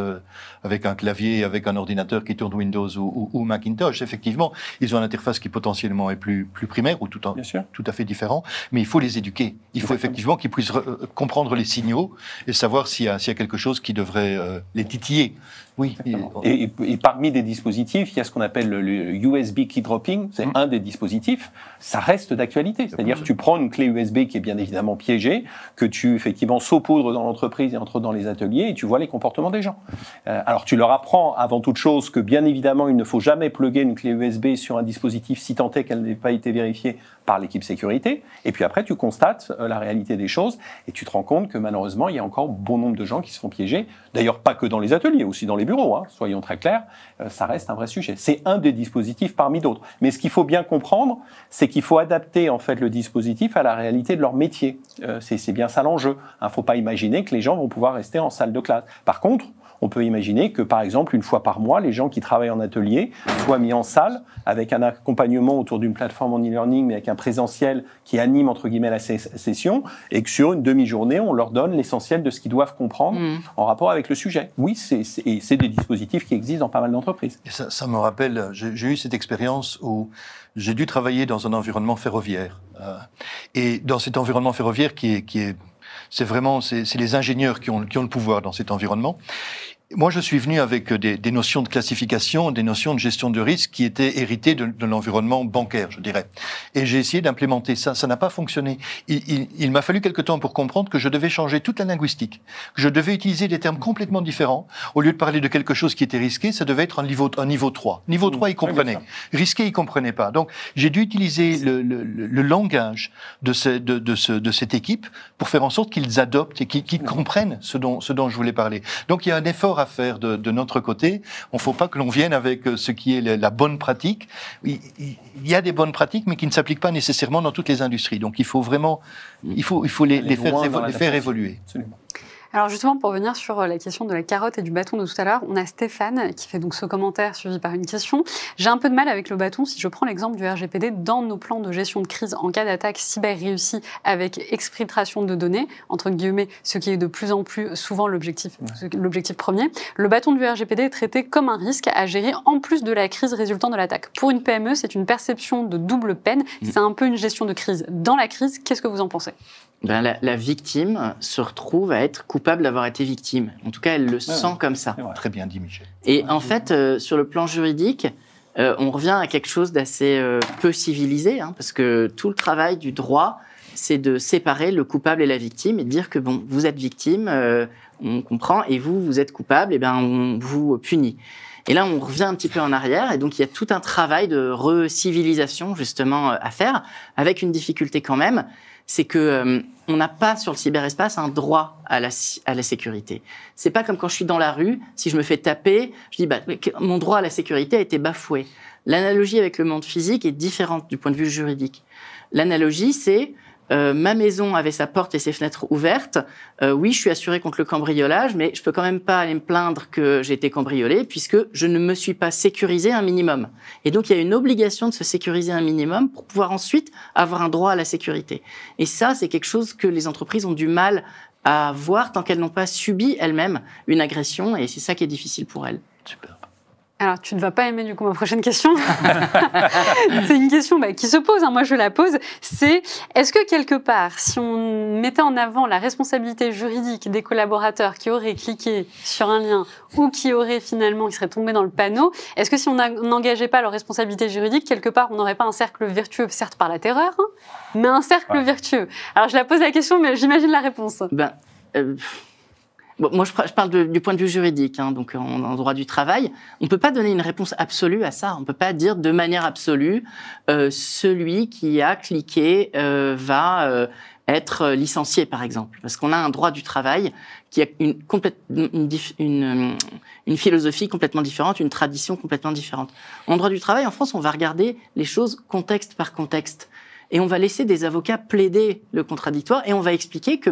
avec un clavier, avec un ordinateur qui tourne Windows ou Macintosh. Effectivement, ils ont une interface qui potentiellement est plus primaire ou tout à fait différent, mais il faut les éduquer. Il faut effectivement qu'ils puissent comprendre les signaux et savoir s'il y a quelque chose qui devrait les titiller. Oui. Et parmi des dispositifs, il y a ce qu'on appelle le USB key dropping. C'est un des dispositifs. Ça reste d'actualité. C'est-à-dire que tu prends une clé USB qui est bien évidemment piégée, que tu effectivement saupoudres dans l'entreprise et entre dans les ateliers et tu vois les comportements des gens. Alors tu leur apprends avant toute chose que bien évidemment il ne faut jamais plugger une clé USB sur un dispositif si tant est qu'elle n'ait pas été vérifiée par l'équipe sécurité. Et puis après tu constates la réalité des choses et tu te rends compte que malheureusement il y a encore bon nombre de gens qui se font piéger. D'ailleurs pas que dans les ateliers, aussi dans les bureaux, soyons très clairs, ça reste un vrai sujet. C'est un des dispositifs parmi d'autres. Mais ce qu'il faut bien comprendre, c'est qu'il faut adapter en fait le dispositif à la réalité de leur métier. C'est bien ça l'enjeu. Il ne faut pas imaginer que les gens vont pouvoir rester en salle de classe. Par contre, on peut imaginer que, par exemple, une fois par mois, les gens qui travaillent en atelier soient mis en salle avec un accompagnement autour d'une plateforme en e-learning, mais avec un présentiel qui anime, entre guillemets, la session, et que sur une demi-journée, on leur donne l'essentiel de ce qu'ils doivent comprendre en rapport avec le sujet. Oui, c'est des dispositifs qui existent dans pas mal d'entreprises. Et ça me rappelle, j'ai eu cette expérience où j'ai dû travailler dans un environnement ferroviaire. Et dans cet environnement ferroviaire c'est les ingénieurs qui ont le pouvoir dans cet environnement. Moi, je suis venu avec des notions de classification, des notions de gestion de risque qui étaient héritées de l'environnement bancaire, je dirais. Et j'ai essayé d'implémenter ça. Ça n'a pas fonctionné. Il m'a fallu quelque temps pour comprendre que je devais changer toute la linguistique, que je devais utiliser des termes complètement différents. Au lieu de parler de quelque chose qui était risqué, ça devait être un niveau 3. Niveau 3, il comprenait. Risqué, il comprenait pas. Donc, j'ai dû utiliser le langage de cette équipe pour faire en sorte qu'ils adoptent et qu'ils comprennent ce dont je voulais parler. Donc, il y a un effort à faire de notre côté. On ne faut pas que l'on vienne avec ce qui est la bonne pratique. Il y a des bonnes pratiques, mais qui ne s'appliquent pas nécessairement dans toutes les industries. Donc, il faut vraiment, les faire évoluer. Absolument. Alors justement, pour revenir sur la question de la carotte et du bâton de tout à l'heure, on a Stéphane qui fait donc ce commentaire suivi par une question. J'ai un peu de mal avec le bâton si je prends l'exemple du RGPD dans nos plans de gestion de crise en cas d'attaque cyber réussie avec exfiltration de données, entre guillemets, ce qui est de plus en plus souvent l'objectif premier. Le bâton du RGPD est traité comme un risque à gérer en plus de la crise résultant de l'attaque. Pour une PME, c'est une perception de double peine. C'est un peu une gestion de crise. Dans la crise, qu'est-ce que vous en pensez ? La victime se retrouve à être coupable d'avoir été victime. En tout cas, elle le sent comme ça. Très bien dit, Michel. Et en fait, sur le plan juridique, on revient à quelque chose d'assez peu civilisé, parce que tout le travail du droit, c'est de séparer le coupable et la victime et de dire que bon, vous êtes victime, on comprend, et vous êtes coupable, et ben on vous punit. Et là, on revient un petit peu en arrière, et donc il y a tout un travail de re-civilisation justement à faire, avec une difficulté quand même, c'est que on n'a pas sur le cyberespace un droit à la sécurité. C'est pas comme quand je suis dans la rue, si je me fais taper, je dis mon droit à la sécurité a été bafoué. L'analogie avec le monde physique est différente du point de vue juridique. L'analogie, c'est ma maison avait sa porte et ses fenêtres ouvertes. Oui, je suis assuré contre le cambriolage, mais je peux quand même pas aller me plaindre que j'ai été cambriolé puisque je ne me suis pas sécurisé un minimum. Et donc, il y a une obligation de se sécuriser un minimum pour pouvoir ensuite avoir un droit à la sécurité. Et ça, c'est quelque chose que les entreprises ont du mal à voir tant qu'elles n'ont pas subi elles-mêmes une agression, et c'est ça qui est difficile pour elles. Super. Alors, tu ne vas pas aimer du coup ma prochaine question. C'est une question qui se pose, moi je la pose. C'est, est-ce que quelque part, si on mettait en avant la responsabilité juridique des collaborateurs qui auraient cliqué sur un lien ou qui seraient tombés dans le panneau, est-ce que si on n'engageait pas leur responsabilité juridique, quelque part, on n'aurait pas un cercle vertueux, certes par la terreur, mais un cercle vertueux? Alors, je la pose la question, mais j'imagine la réponse. Bon, moi, je parle du point de vue juridique, donc en droit du travail. On ne peut pas donner une réponse absolue à ça. On ne peut pas dire de manière absolue celui qui a cliqué va être licencié, par exemple. Parce qu'on a un droit du travail qui a une philosophie complètement différente, une tradition complètement différente. En droit du travail, en France, on va regarder les choses contexte par contexte. Et on va laisser des avocats plaider le contradictoire et on va expliquer que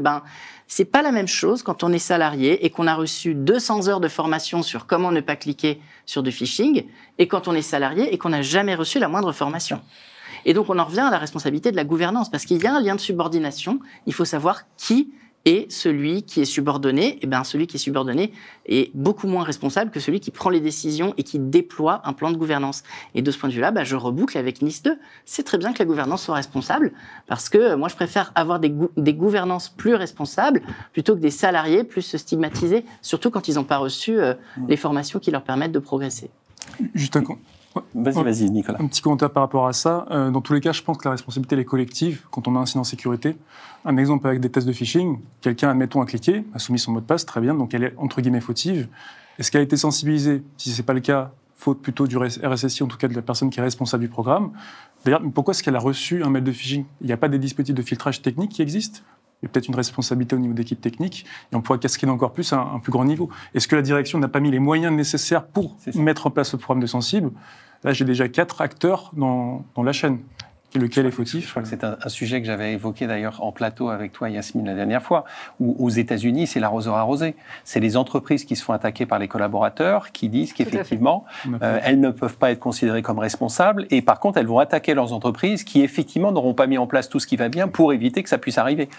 c'est pas la même chose quand on est salarié et qu'on a reçu 200 heures de formation sur comment ne pas cliquer sur du phishing et quand on est salarié et qu'on n'a jamais reçu la moindre formation. Et donc on en revient à la responsabilité de la gouvernance parce qu'il y a un lien de subordination. Il faut savoir qui est celui qui est subordonné. Et celui qui est subordonné est beaucoup moins responsable que celui qui prend les décisions et qui déploie un plan de gouvernance. Et de ce point de vue-là, je reboucle avec Nice 2. C'est très bien que la gouvernance soit responsable parce que moi, je préfère avoir des gouvernances plus responsables plutôt que des salariés plus stigmatisés, surtout quand ils n'ont pas reçu les formations qui leur permettent de progresser. Juste un Vas-y, Nicolas. Un petit commentaire par rapport à ça. Dans tous les cas, je pense que la responsabilité elle est collective quand on a un incident sécurité. Un exemple avec des tests de phishing, quelqu'un, admettons, a cliqué, a soumis son mot de passe, très bien, donc elle est entre guillemets fautive. Est-ce qu'elle a été sensibilisée? Si ce n'est pas le cas, faute plutôt du RSSI, en tout cas de la personne qui est responsable du programme. D'ailleurs, pourquoi est-ce qu'elle a reçu un mail de phishing? Il n'y a pas des dispositifs de filtrage technique qui existent? Il y a peut-être une responsabilité au niveau d'équipe technique, et on pourrait cascader encore plus à un plus grand niveau. Est-ce que la direction n'a pas mis les moyens nécessaires pour mettre en place ce programme de sensible? Là, j'ai déjà 4 acteurs dans la chaîne. Et lequel est fautif? Je crois que c'est un sujet que j'avais évoqué d'ailleurs en plateau avec toi, Yasmine, la dernière fois, où aux États-Unis, c'est l'arroseur arrosé. C'est les entreprises qui se font attaquer par les collaborateurs qui disent qu'effectivement, elles ne peuvent pas être considérées comme responsables et par contre, elles vont attaquer leurs entreprises qui effectivement n'auront pas mis en place tout ce qui va bien pour éviter que ça puisse arriver.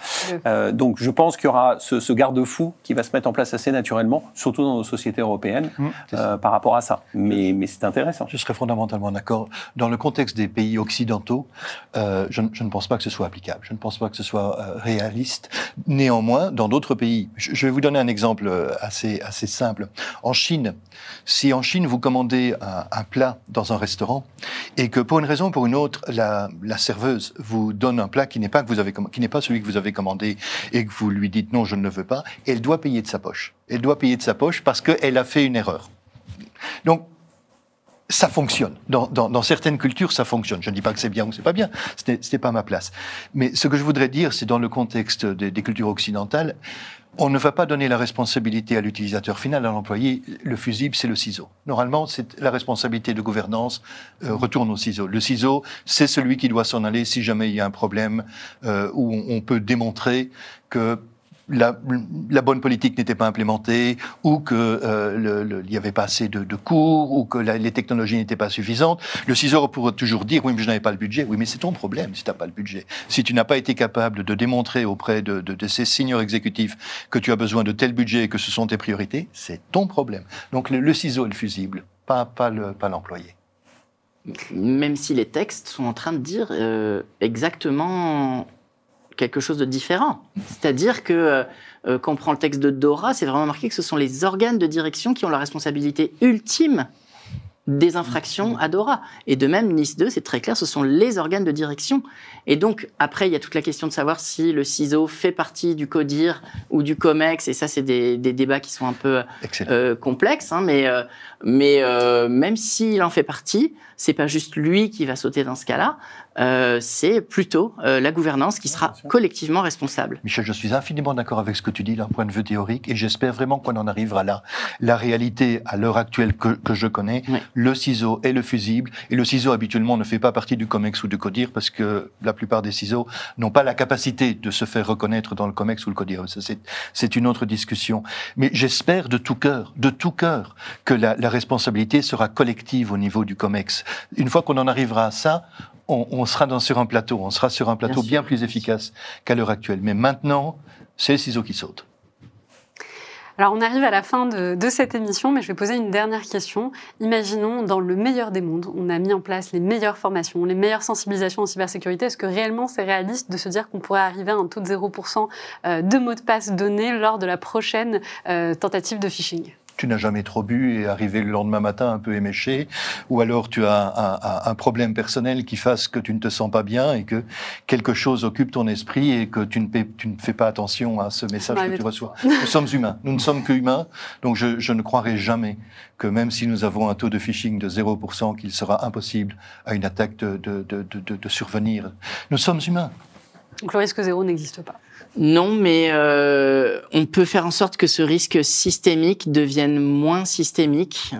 Donc, je pense qu'il y aura ce garde-fou qui va se mettre en place assez naturellement, surtout dans nos sociétés européennes, par rapport à ça. Mais c'est intéressant. Je serais fondamentalement d'accord. Dans le contexte des pays occidentaux, je ne pense pas que ce soit applicable. Je ne pense pas que ce soit réaliste. Néanmoins, dans d'autres pays, je vais vous donner un exemple assez simple. En Chine, si en Chine vous commandez un plat dans un restaurant et que pour une raison ou pour une autre, la serveuse vous donne un plat qui n'est pas celui que vous avez commandé et que vous lui dites non, je ne le veux pas, elle doit payer de sa poche. Elle doit payer de sa poche parce qu'elle a fait une erreur. Donc, ça fonctionne. Dans certaines cultures, ça fonctionne. Je ne dis pas que c'est bien ou que c'est pas bien. C'était pas ma place. Mais ce que je voudrais dire, c'est dans le contexte des cultures occidentales, on ne va pas donner la responsabilité à l'utilisateur final, à l'employé. Le fusible, c'est le ciseau. Normalement, c'est la responsabilité de gouvernance retourne au ciseau. Le ciseau, c'est celui qui doit s'en aller si jamais il y a un problème où on peut démontrer que la bonne politique n'était pas implémentée, ou qu'il n'y avait pas assez de cours, ou que les technologies n'étaient pas suffisantes. Le CISO pourrait toujours dire, oui, mais je n'avais pas le budget. Oui, mais c'est ton problème si tu n'as pas le budget. Si tu n'as pas été capable de démontrer auprès de ces seniors exécutifs que tu as besoin de tel budget et que ce sont tes priorités, c'est ton problème. Donc le CISO est le fusible, pas l'employé. Même si les textes sont en train de dire exactement quelque chose de différent. C'est-à-dire que quand on prend le texte de DORA, c'est vraiment marqué que ce sont les organes de direction qui ont la responsabilité ultime des infractions à DORA. Et de même, NIS 2, c'est très clair, ce sont les organes de direction. Et donc, après, il y a toute la question de savoir si le CISO fait partie du CODIR ou du COMEX, et ça, c'est des débats qui sont un peu complexes, hein, mais même s'il en fait partie, c'est pas juste lui qui va sauter dans ce cas-là, c'est plutôt la gouvernance qui sera collectivement responsable. Michel, je suis infiniment d'accord avec ce que tu dis d'un point de vue théorique, et j'espère vraiment qu'on en arrivera là. La réalité, à l'heure actuelle que je connais, oui. Le CISO est le fusible, et le CISO habituellement ne fait pas partie du COMEX ou du CODIR, parce que la plupart des CISO n'ont pas la capacité de se faire reconnaître dans le COMEX ou le CODIR. C'est une autre discussion. Mais j'espère de tout cœur, que la responsabilité sera collective au niveau du COMEX. Une fois qu'on en arrivera à ça, on sera sur un plateau, bien plus efficace qu'à l'heure actuelle. Mais maintenant, c'est le CISO qui saute. Alors, on arrive à la fin de cette émission, mais je vais poser une dernière question. Imaginons, dans le meilleur des mondes, on a mis en place les meilleures formations, les meilleures sensibilisations en cybersécurité. Est-ce que réellement c'est réaliste de se dire qu'on pourrait arriver à un taux de 0% de mots de passe donnés lors de la prochaine tentative de phishing ? Tu n'as jamais trop bu et arrivé le lendemain matin un peu éméché, ou alors tu as un problème personnel qui fasse que tu ne te sens pas bien et que quelque chose occupe ton esprit et que tu ne fais pas attention à ce message que tu reçois. Nous sommes humains, nous ne sommes que humains, donc je ne croirais jamais que même si nous avons un taux de phishing de 0%, qu'il sera impossible à une attaque de survenir. Nous sommes humains. Donc le risque zéro n'existe pas. Non, mais on peut faire en sorte que ce risque systémique devienne moins systémique.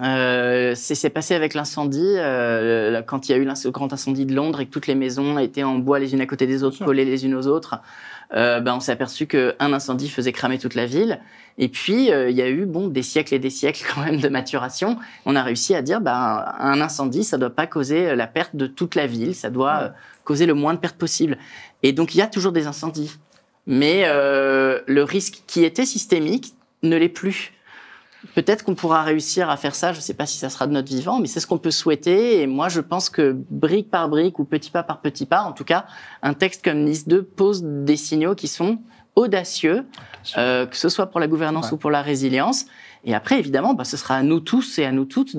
C'est passé avec l'incendie, quand il y a eu le grand incendie de Londres et que toutes les maisons étaient en bois les unes à côté des autres, collées les unes aux autres. On s'est aperçu qu'un incendie faisait cramer toute la ville. Et puis, il y a eu des siècles et des siècles quand même de maturation. On a réussi à dire un incendie, ça ne doit pas causer la perte de toute la ville, ça doit causer le moins de pertes possible. Et donc, il y a toujours des incendies. Mais le risque qui était systémique ne l'est plus. Peut-être qu'on pourra réussir à faire ça, je ne sais pas si ça sera de notre vivant, mais c'est ce qu'on peut souhaiter. Et moi, je pense que brique par brique ou petit pas par petit pas, en tout cas, un texte comme NIS 2 pose des signaux qui sont audacieux, que ce soit pour la gouvernance ou pour la résilience. Et après, évidemment, ce sera à nous tous et à nous toutes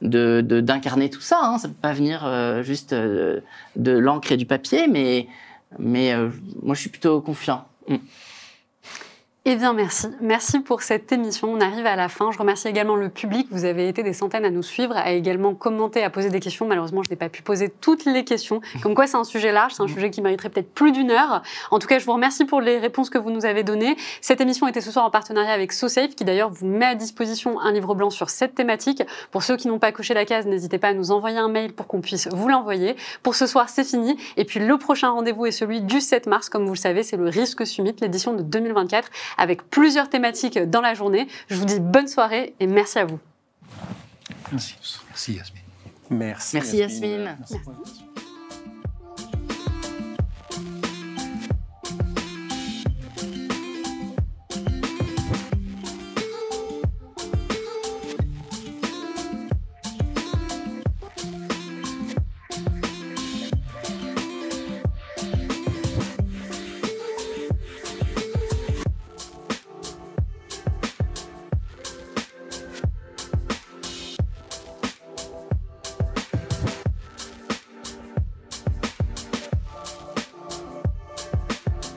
d'incarner tout ça. Hein. Ça ne peut pas venir juste de l'encre et du papier, mais moi, je suis plutôt confiant. Eh bien, merci. Merci pour cette émission. On arrive à la fin. Je remercie également le public. Vous avez été des centaines à nous suivre, à également commenter, à poser des questions. Malheureusement, je n'ai pas pu poser toutes les questions. Comme quoi, c'est un sujet large. C'est un sujet qui mériterait peut-être plus d'1 heure. En tout cas, je vous remercie pour les réponses que vous nous avez données. Cette émission était ce soir en partenariat avec SoSafe, qui d'ailleurs vous met à disposition un livre blanc sur cette thématique. Pour ceux qui n'ont pas coché la case, n'hésitez pas à nous envoyer un mail pour qu'on puisse vous l'envoyer. Pour ce soir, c'est fini. Et puis, le prochain rendez-vous est celui du 7 mars. Comme vous le savez, c'est le Risque Summit, l'édition de 2024. Avec plusieurs thématiques dans la journée. Je vous dis bonne soirée et merci à vous. Merci. Merci Yasmine. Merci Yasmine. Merci.